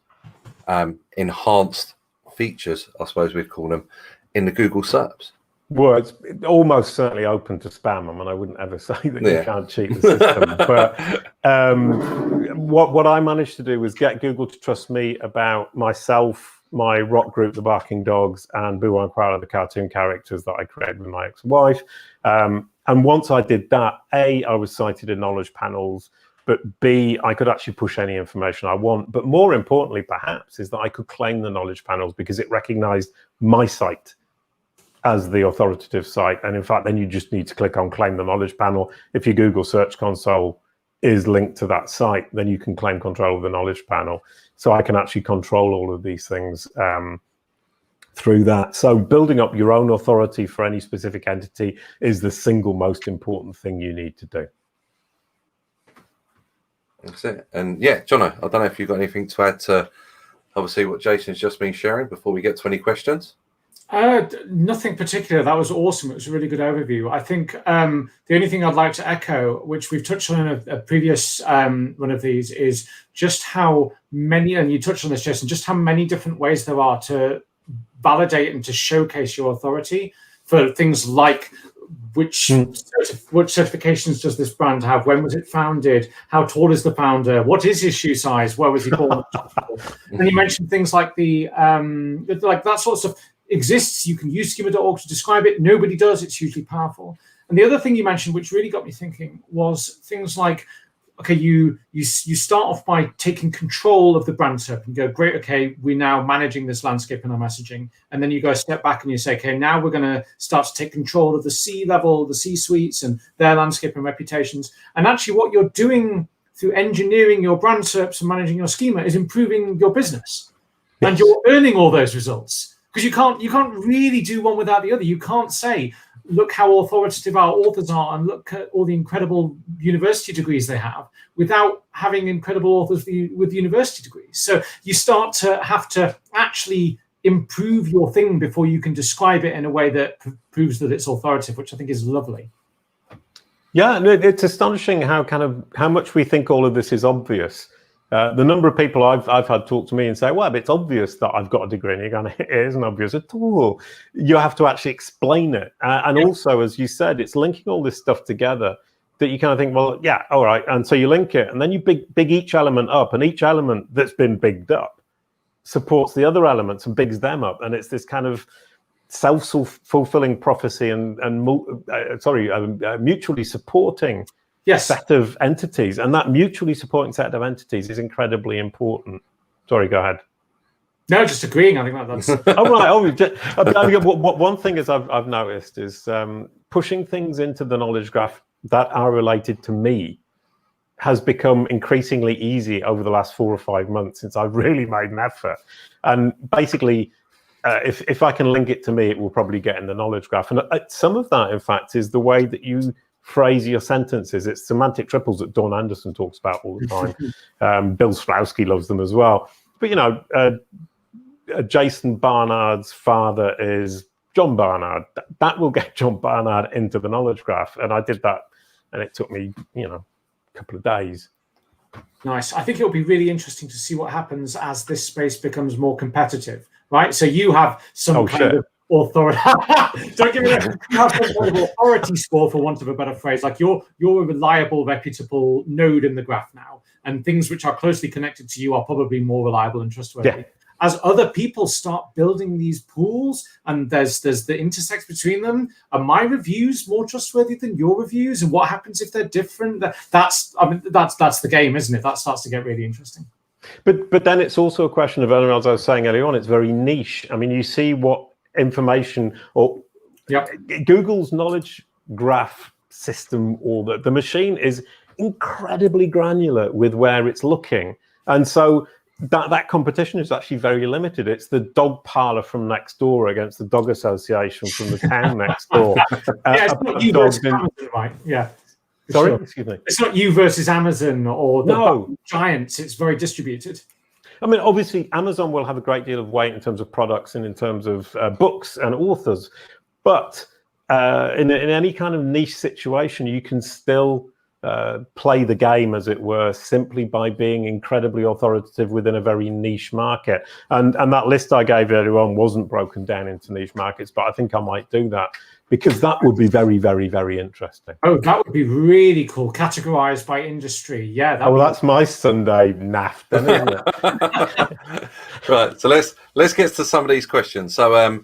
enhanced features, I suppose we'd call them, in the Google SERPs? Well, it's almost certainly open to spam. I mean, I wouldn't ever say that you can't cheat the system. But what I managed to do was get Google to trust me about myself, my rock group, the Barking Dogs, and Boo and Koala, the cartoon characters that I created with my ex-wife. And once I did that, A, I was cited in knowledge panels, but B, I could actually push any information I want. But more importantly, perhaps, is that I could claim the knowledge panels because it recognized my site as the authoritative site. And in fact, then you just need to click on claim the knowledge panel. If your Google Search Console is linked to that site, then you can claim control of the knowledge panel. So I can actually control all of these things through that. So building up your own authority for any specific entity is the single most important thing you need to do. That's it. And yeah, Jono, I don't know if you've got anything to add to obviously what Jason's just been sharing before we get to any questions. Nothing particular. That was awesome. It was a really good overview. I think the only thing I'd like to echo, which we've touched on in a previous one of these, is just how many, and you touched on this, Jason, just how many different ways there are to validate and to showcase your authority for things like which certifications does this brand have? When was it founded? How tall is the founder? What is his shoe size? Where was he born? And you mentioned things like like that sort of stuff exists. You can use schema.org to describe it. Nobody does. It's hugely powerful. And the other thing you mentioned, which really got me thinking, was things like, okay, you start off by taking control of the brand SERP and go, great, okay, we're now managing this landscape in our messaging. And then you go a step back and you say, okay, now we're going to start to take control of the C-level, the C-suites and their landscape and reputations. And actually what you're doing through engineering your brand SERPs and managing your schema is improving your business. Yes. And you're earning all those results. Because you can't really do one without the other. You can't say, look how authoritative our authors are and look at all the incredible university degrees they have without having incredible authors with university degrees. So you start to have to actually improve your thing before you can describe it in a way that proves that it's authoritative, which I think is lovely. Yeah, it's astonishing how much we think all of this is obvious. The number of people I've had talk to me and say, well, it's obvious that I've got a degree, and you're going, it isn't obvious at all. You have to actually explain it. And also, as you said, it's linking all this stuff together that you kind of think, well, yeah, all right. And so you link it, and then you big each element up, and each element that's been bigged up supports the other elements and bigs them up. And it's this kind of self-fulfilling prophecy and mutually supporting set of entities, and that mutually supporting set of entities is incredibly important. Sorry, go ahead. No, just agreeing. I think that's. One thing is I've noticed is pushing things into the knowledge graph that are related to me has become increasingly easy over the last 4 or 5 months since I've really made an effort. And basically, if I can link it to me, it will probably get in the knowledge graph. And some of that, in fact, is the way that you phrase your sentences. It's semantic triples that Dawn Anderson talks about all the time. Bill Splowski loves them as well. But Jason Barnard's father is John Barnard. That will get John Barnard into the knowledge graph, and I did that, and it took me a couple of days. Nice. I think it'll be really interesting to see what happens as this space becomes more competitive, right? So you have some kind of authority. Don't give me that. You have some kind of authority score, for want of a better phrase. Like you're a reliable, reputable node in the graph now, and things which are closely connected to you are probably more reliable and trustworthy. Yeah. As other people start building these pools, and there's the intersect between them, are my reviews more trustworthy than your reviews? And what happens if they're different? That's the game, isn't it? That starts to get really interesting. But then it's also a question of, as I was saying earlier on, it's very niche. I mean, you see what information or Google's knowledge graph system, or the machine is incredibly granular with where it's looking, and so that competition is actually very limited. It's the dog parlor from next door against the dog association from the town next door. It's not you versus Amazon, right? Yeah. Sorry, excuse me. It's not you versus Amazon or the giants. It's very distributed. I mean, obviously, Amazon will have a great deal of weight in terms of products and in terms of books and authors. But in any kind of niche situation, you can still play the game, as it were, simply by being incredibly authoritative within a very niche market. And that list I gave earlier on wasn't broken down into niche markets, but I think I might do that, because that would be very, very, very interesting. Oh, that would be really cool. Categorized by industry. Yeah. That's my Sunday naff, then, isn't it? Right. So let's get to some of these questions. So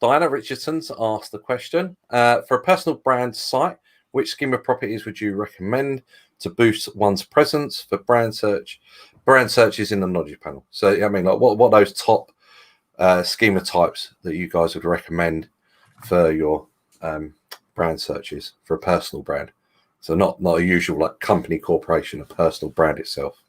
Diana Richardson's asked the question, for a personal brand site, which schema properties would you recommend to boost one's presence for brand search? Brand search is in the knowledge panel. So, I mean, like what are those top schema types that you guys would recommend for your brand searches for a personal brand? So not a usual like company, corporation, a personal brand itself.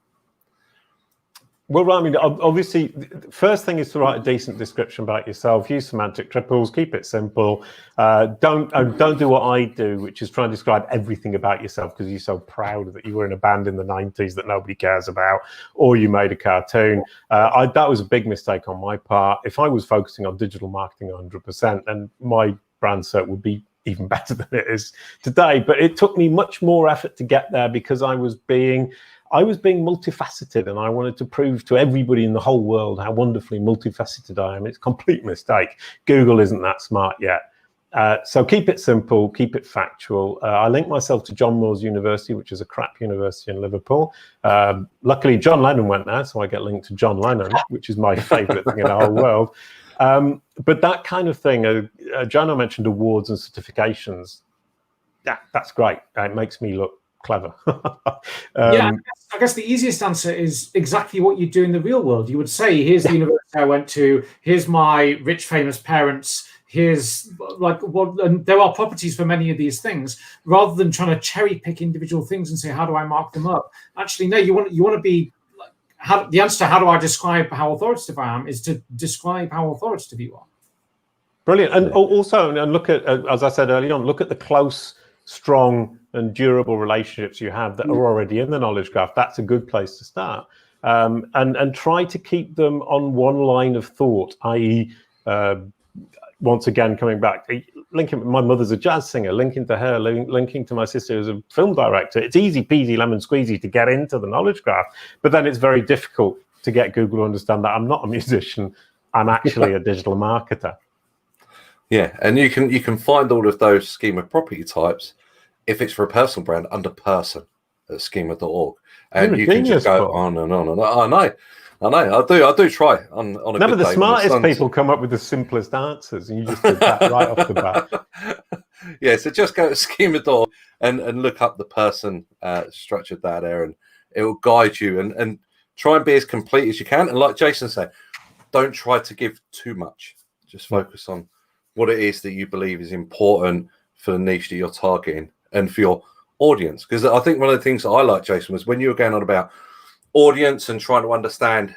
Well, I mean, obviously, first thing is to write a decent description about yourself. Use semantic triples. Keep it simple. Don't do what I do, which is try and describe everything about yourself because you're so proud that you were in a band in the 90s that nobody cares about, or you made a cartoon. That was a big mistake on my part. If I was focusing on digital marketing 100%, then my brand SERP would be even better than it is today. But it took me much more effort to get there because I was being multifaceted, and I wanted to prove to everybody in the whole world how wonderfully multifaceted I am. It's a complete mistake. Google isn't that smart yet. So keep it simple, keep it factual. I linked myself to John Moores University, which is a crap university in Liverpool. Luckily, John Lennon went there, so I get linked to John Lennon, which is my favorite thing in the whole world. But that kind of thing, Jono mentioned awards and certifications. That's great. It makes me look clever. I guess the easiest answer is exactly what you do in the real world. You would say, here's the university I went to, here's my rich famous parents, here's and there are properties for many of these things, rather than trying to cherry pick individual things and say, how do I mark them up? Actually, no, you want to be the answer to how do I describe how authoritative I am is to describe how authoritative you are. Brilliant. And also, and look at, as I said earlier on, look at the close, strong and durable relationships you have that are already in the knowledge graph. That's a good place to start. And try to keep them on one line of thought, i.e., once again, coming back, linking, my mother's a jazz singer, linking to her, linking to my sister who's a film director. It's easy peasy lemon squeezy to get into the knowledge graph, but then it's very difficult to get Google to understand that I'm not a musician, I'm actually a digital marketer. Yeah, and you can find all of those schema property types if it's for a personal brand under person at schema.org. And you can just go on and on and on. I do try on a None good of the day smartest people come up with the simplest answers, and you just did that right off the bat. Yeah, so just go to schema.org and look up the person structured data, and it will guide you and try and be as complete as you can. And like Jason said, don't try to give too much. Just focus on what it is that you believe is important for the niche that you're targeting and for your audience. Because I think one of the things that I like, Jason, was when you were going on about audience and trying to understand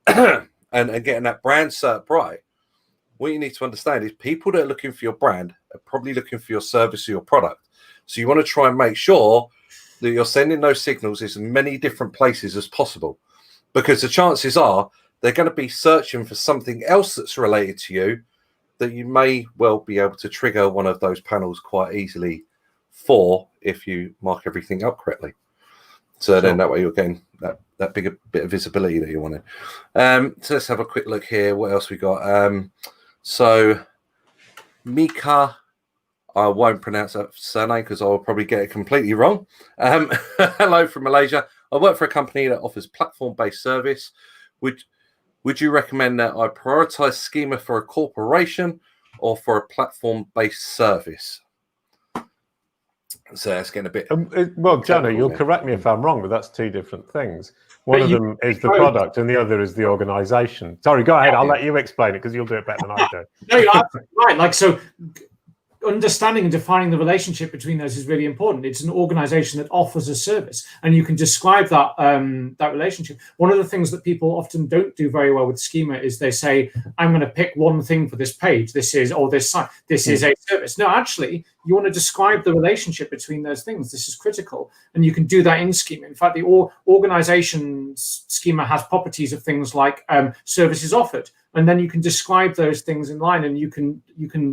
and getting that brand SERP right, what you need to understand is people that are looking for your brand are probably looking for your service or your product. So you want to try and make sure that you're sending those signals as many different places as possible, because the chances are they're going to be searching for something else that's related to you that you may well be able to trigger one of those panels quite easily for, if you mark everything up correctly. So then that way you're getting that bigger bit of visibility that you wanted. So let's have a quick look here. What else we got? So Mika, I won't pronounce that surname because I'll probably get it completely wrong. Hello from Malaysia. I work for a company that offers platform-based service. Would you recommend that I prioritize schema for a corporation or for a platform-based service? So it's getting a bit... well, Jono, you'll correct me if I'm wrong, but that's two different things. One of them is the product and the other is the organization. Sorry, go ahead. I'll let you explain it because you'll do it better than I do. No, you're absolutely right. Like, so understanding and defining the relationship between those is really important. It's an organization that offers a service, and you can describe that that relationship. One of the things that people often don't do very well with schema is they say, I'm going to pick one thing for this page. This is, or this site. This is a service. No, actually, you want to describe the relationship between those things. This is critical, and you can do that in schema. In fact, the organization's schema has properties of things like services offered, and then you can describe those things in line, and you can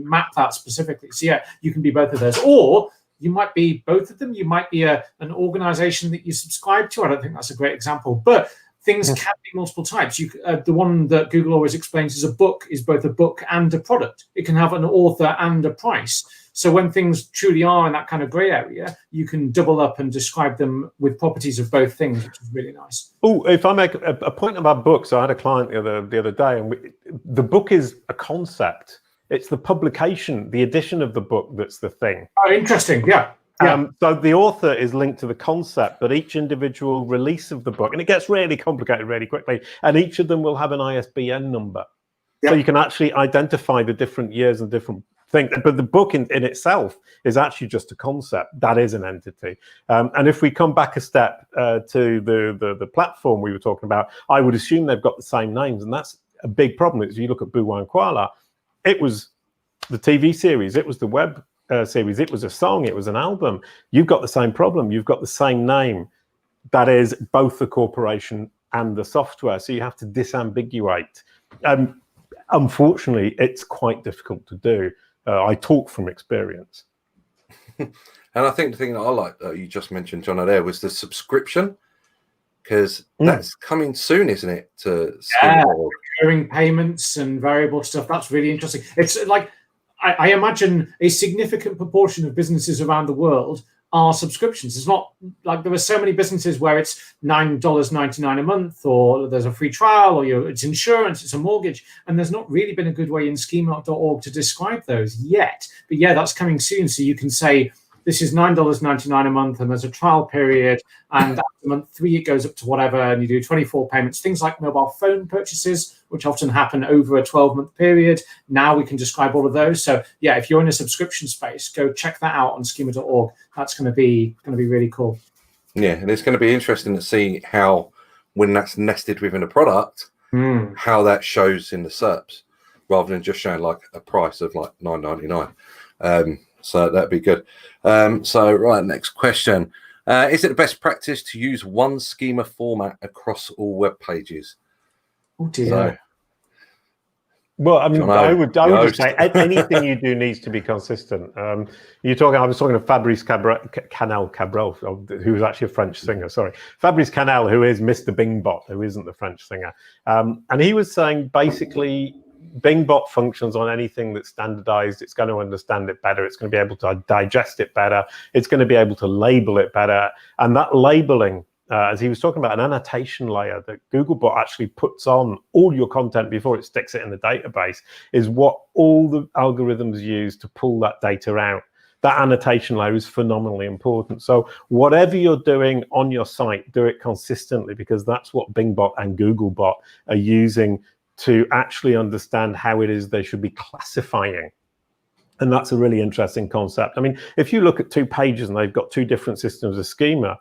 map that specifically. So yeah, you can be both of those, or you might be both of them. You might be an organization that you subscribe to. I don't think that's a great example, but things can be multiple types. The one that Google always explains is a book is both a book and a product. It can have an author and a price. So when things truly are in that kind of gray area, you can double up and describe them with properties of both things, which is really nice. Oh, if I make a point about books, I had a client the other day, and the book is a concept. It's the publication, the edition of the book that's the thing. Oh, interesting. Yeah. So the author is linked to the concept, but each individual release of the book, and it gets really complicated really quickly, and each of them will have an ISBN number. So you can actually identify the different years and different thing. But the book in itself is actually just a concept. That is an entity. And if we come back a step to the platform we were talking about, I would assume they've got the same names, and that's a big problem. If you look at Buwan Kuala, it was the TV series, it was the web series, it was a song, it was an album. You've got the same problem. You've got the same name. That is both the corporation and the software. So you have to disambiguate. Unfortunately, it's quite difficult to do. I talk from experience. And I think the thing that I like that you just mentioned, Jono, there was the subscription, because that's coming soon, isn't it? To recurring payments and variable stuff. That's really interesting. It's like I imagine a significant proportion of businesses around the world are subscriptions. It's not like there are so many businesses where it's $9.99 a month, or there's a free trial, or it's insurance, it's a mortgage, and there's not really been a good way in schema.org to describe those yet. But yeah, that's coming soon. So you can say this is $9.99 a month, and there's a trial period, and after month 3 it goes up to whatever, and you do 24 payments. Things like mobile phone purchases, which often happen over a 12-month period. Now we can describe all of those. So yeah, if you're in a subscription space, go check that out on schema.org. That's going to be really cool. Yeah, and it's going to be interesting to see how, when that's nested within a product, how that shows in the SERPs, rather than just showing like a price of like $9.99. So that'd be good. So right, next question. Is it the best practice to use one schema format across all web pages? Oh dear. So, well, I mean, I would just say anything you do needs to be consistent. I was talking to Fabrice Canel-Cabral, who was actually a French singer. Sorry, Fabrice Canel, who is Mr. Bingbot, who isn't the French singer, and he was saying basically, Bingbot functions on anything that's standardized. It's going to understand it better. It's going to be able to digest it better. It's going to be able to label it better. And that labeling, as he was talking about, an annotation layer that Googlebot actually puts on all your content before it sticks it in the database, is what all the algorithms use to pull that data out. That annotation layer is phenomenally important. So whatever you're doing on your site, do it consistently, because that's what Bingbot and Googlebot are using to actually understand how it is they should be classifying. And that's a really interesting concept. I mean, if you look at 2 pages and they've got 2 different systems of schema,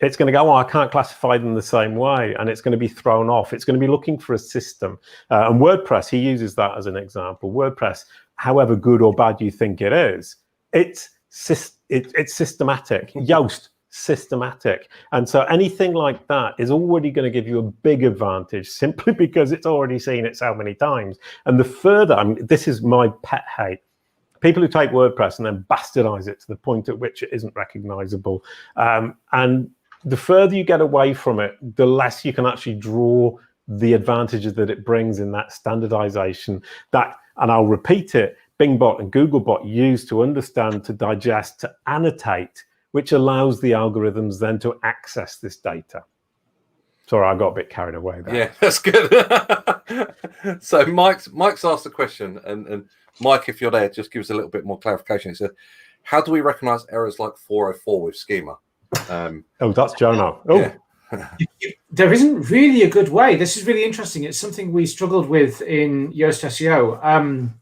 it's going to go, oh, I can't classify them the same way, and it's going to be thrown off. It's going to be looking for a system. And WordPress, he uses that as an example. WordPress, however good or bad you think it is, it's systematic. Yoast, systematic. And so anything like that is already going to give you a big advantage, simply because it's already seen it so many times. And the further, I mean, this is my pet hate, people who take WordPress and then bastardize it to the point at which it isn't recognizable. And the further you get away from it, the less you can actually draw the advantages that it brings in that standardization. That, and I'll repeat it, Bingbot and Googlebot use to understand, to digest, to annotate, which allows the algorithms then to access this data. Sorry, I got a bit carried away there. Yeah, that's good. So Mike's asked a question, and Mike, if you're there, just give us a little bit more clarification. He said, how do we recognize errors like 404 with schema? Oh, that's Jono. Oh. Yeah. There isn't really a good way. This is really interesting. It's something we struggled with in Yoast SEO.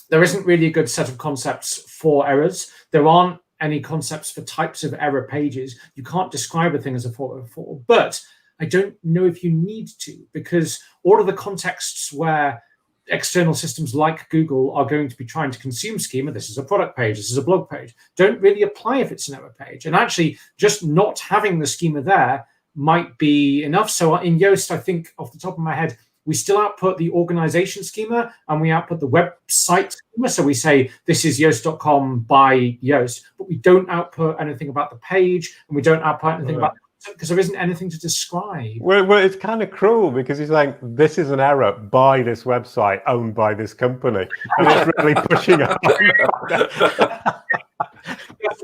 There isn't really a good set of concepts for errors. There aren't any concepts for types of error pages. You can't describe a thing as a 404, but I don't know if you need to, because all of the contexts where external systems like Google are going to be trying to consume schema, this is a product page, this is a blog page, don't really apply if it's an error page. And actually, just not having the schema there might be enough. So in Yoast, I think off the top of my head, we still output the organization schema and we output the website schema. So we say, this is yoast.com by Yoast, but we don't output anything about the page, and we don't output anything about, because there isn't anything to describe. Well, it's kind of cruel, because he's saying, this is an error by this website owned by this company. And it's really pushing up. That's a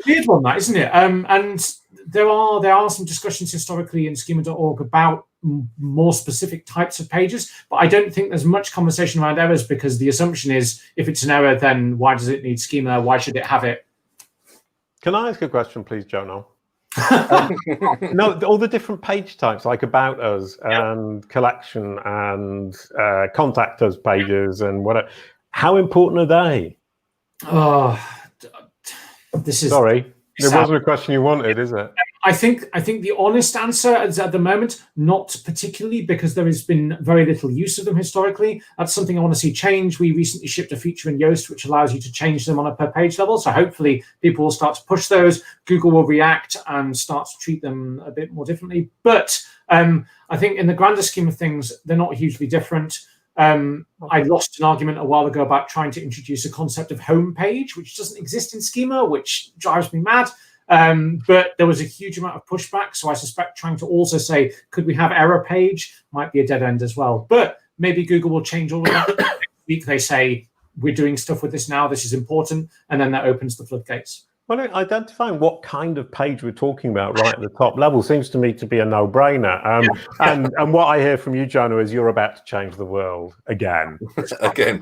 weird one, that, isn't it? And there are some discussions historically in schema.org about more specific types of pages, but I don't think there's much conversation around errors, because the assumption is, if it's an error, then why does it need schema? Why should it have it? Can I ask a question, please, Jono? No, all the different page types, like About Us and Collection and Contact Us pages and whatever, how important are they? Oh, this is sorry. It wasn't a question you wanted, is it? I think the honest answer is at the moment, not particularly, because there has been very little use of them historically. That's something I want to see change. We recently shipped a feature in Yoast which allows you to change them on a per page level. So hopefully people will start to push those. Google will react and start to treat them a bit more differently. But I think in the grander scheme of things, they're not hugely different. I lost an argument a while ago about trying to introduce a concept of homepage, which doesn't exist in Schema, which drives me mad. But there was a huge amount of pushback. So I suspect trying to also say, could we have error page might be a dead end as well. But maybe Google will change all of that. Next week they say, we're doing stuff with this now, this is important. And then that opens the floodgates. Well, identifying what kind of page we're talking about right at the top level seems to me to be a no-brainer. And what I hear from you, Jono, is you're about to change the world again. Again.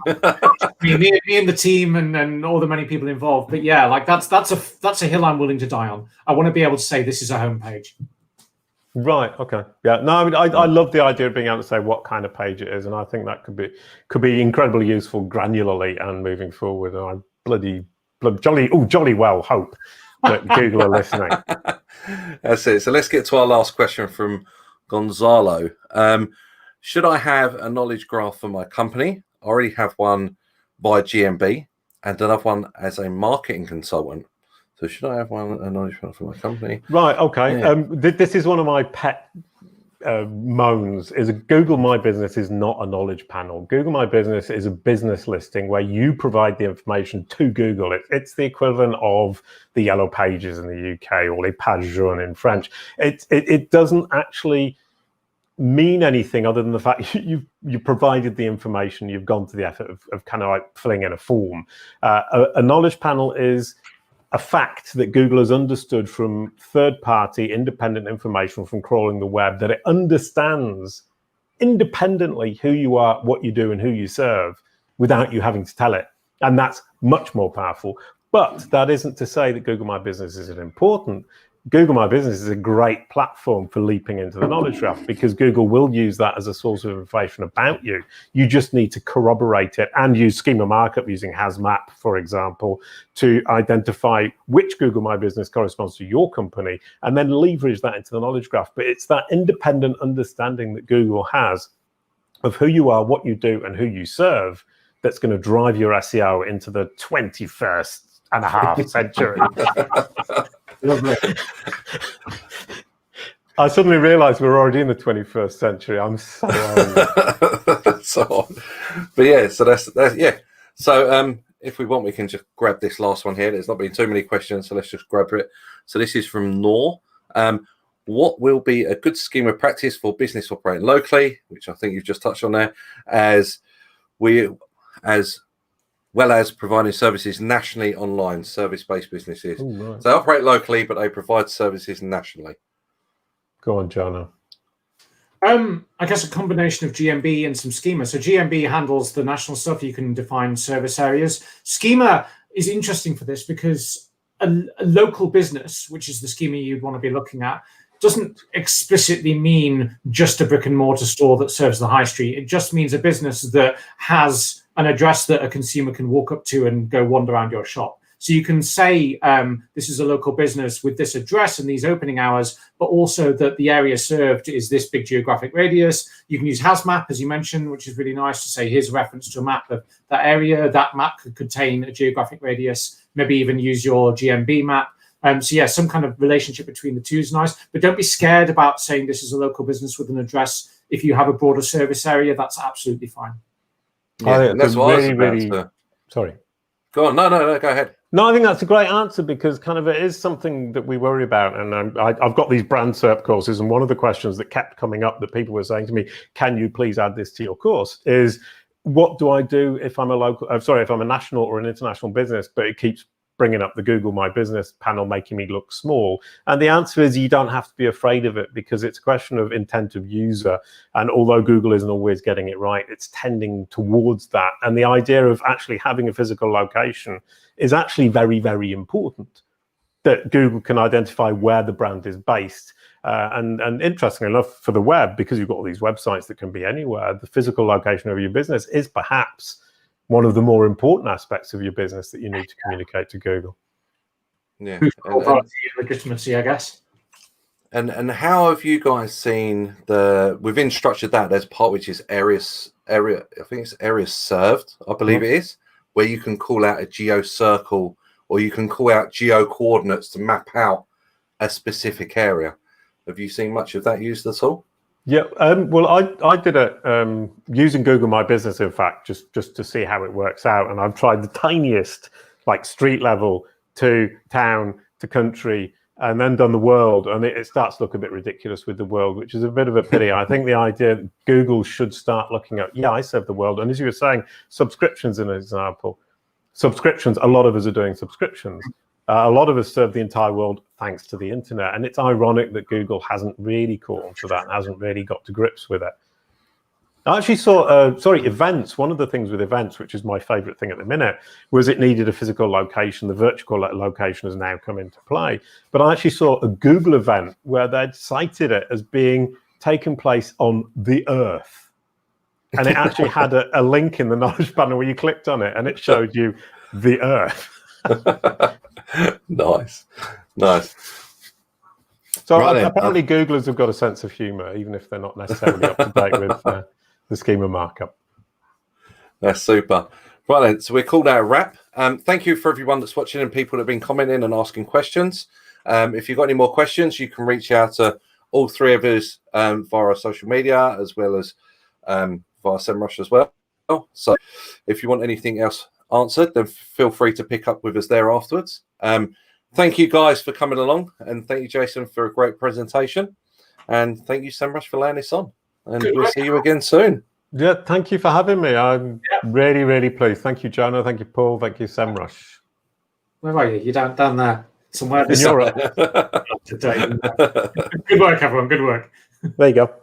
me and the team and all the many people involved. But yeah, like that's a hill I'm willing to die on. I want to be able to say this is a homepage. Right. Okay. Yeah. No. I mean, I love the idea of being able to say what kind of page it is, and I think that could be incredibly useful granularly and moving forward. And I jolly well hope that Google are listening. That's it. So let's get to our last question from Gonzalo. Should I have a knowledge graph for my company? I already have one by GMB and another one as a marketing consultant. So should I have a knowledge graph for my company? Right. Okay. Yeah. This is one of my pet moans. Is Google My Business is not a knowledge panel. Google My Business is a business listing where you provide the information to Google. It's the equivalent of the Yellow Pages in the UK or les pages jaunes in French. It doesn't actually mean anything other than the fact you provided the information, you've gone to the effort of kind of like filling in a form. A knowledge panel is a fact that Google has understood from third-party independent information from crawling the web, that it understands independently who you are, what you do, and who you serve without you having to tell it. And that's much more powerful. But that isn't to say that Google My Business isn't important. Google My Business is a great platform for leaping into the knowledge graph because Google will use that as a source of information about you. You just need to corroborate it and use schema markup using HasMap, for example, to identify which Google My Business corresponds to your company and then leverage that into the knowledge graph. But it's that independent understanding that Google has of who you are, what you do, and who you serve that's going to drive your SEO into the 21st and a half century. Lovely. I suddenly realized we're already in the 21st century. I'm so old. But yeah, so that's yeah. So if we want, we can just grab this last one here. There's not been too many questions, so let's just grab it. So this is from Nor. What will be a good scheme of practice for business operating locally, which I think you've just touched on there, as well as providing services nationally online, service-based businesses. Ooh, right. So they operate locally, but they provide services nationally. Go on, Jono. I guess a combination of GMB and some Schema. So GMB handles the national stuff. You can define service areas. Schema is interesting for this because a local business, which is the schema you'd want to be looking at, doesn't explicitly mean just a brick and mortar store that serves the high street. It just means a business that has an address that a consumer can walk up to and go wander around your shop. So you can say this is a local business with this address and these opening hours, but also that the area served is this big geographic radius. You can use HasMap, as you mentioned, which is really nice to say, here's a reference to a map of that area. That map could contain a geographic radius, maybe even use your GMB map. So yeah, some kind of relationship between the two is nice, but don't be scared about saying this is a local business with an address. If you have a broader service area, that's absolutely fine. Yeah, that's what I was about to... Sorry. Go on. No, go ahead. No, I think that's a great answer because kind of it is something that we worry about. And I've got these Brand SERP courses, and one of the questions that kept coming up that people were saying to me, can you please add this to your course, is what do I do if I'm if I'm a national or an international business, but it keeps bringing up the Google My Business panel, making me look small? And the answer is you don't have to be afraid of it because it's a question of intent of user. And although Google isn't always getting it right, it's tending towards that. And the idea of actually having a physical location is actually very, very important, that Google can identify where the brand is based. And interestingly enough, for the web, because you've got all these websites that can be anywhere, the physical location of your business is perhaps one of the more important aspects of your business that you need to communicate to Google. Yeah, and legitimacy, I guess. And how have you guys seen within structured data? There's part which is area. I think it's areas served. I believe it is, where you can call out a geo circle, or you can call out geo coordinates to map out a specific area. Have you seen much of that used at all? Yeah, well, I did it using Google My Business, in fact, just to see how it works out. And I've tried the tiniest, like street level to town to country, and then done the world. And it starts to look a bit ridiculous with the world, which is a bit of a pity. I think the idea that Google should start looking at, I serve the world. And as you were saying, subscriptions, an example. Subscriptions, a lot of us are doing subscriptions. A lot of us serve the entire world thanks to the internet. And it's ironic that Google hasn't really caught on to that and hasn't really got to grips with it. I actually saw, events. One of the things with events, which is my favorite thing at the minute, was it needed a physical location. The virtual location has now come into play. But I actually saw a Google event where they'd cited it as being taken place on the Earth. And it actually had a link in the knowledge panel where you clicked on it and it showed you the Earth. Nice. So apparently Googlers have got a sense of humor, even if they're not necessarily up to date with the schema markup. That's super. Right then, so we're called out a wrap. Thank you for everyone that's watching and people that have been commenting and asking questions. If you've got any more questions, you can reach out to all three of us via our social media, as well as via Semrush as well. So if you want anything else answered, then feel free to pick up with us there afterwards. Thank you guys for coming along, and thank you, Jason, for a great presentation, and thank you, Semrush, for laying this on. And we'll see you again soon. Yeah, thank you for having me. I'm really, really pleased. Thank you, Jono. Thank you, Paul. Thank you, Semrush. Where are you? You're down there somewhere. In Europe. Today. Good work, everyone. Good work. There you go.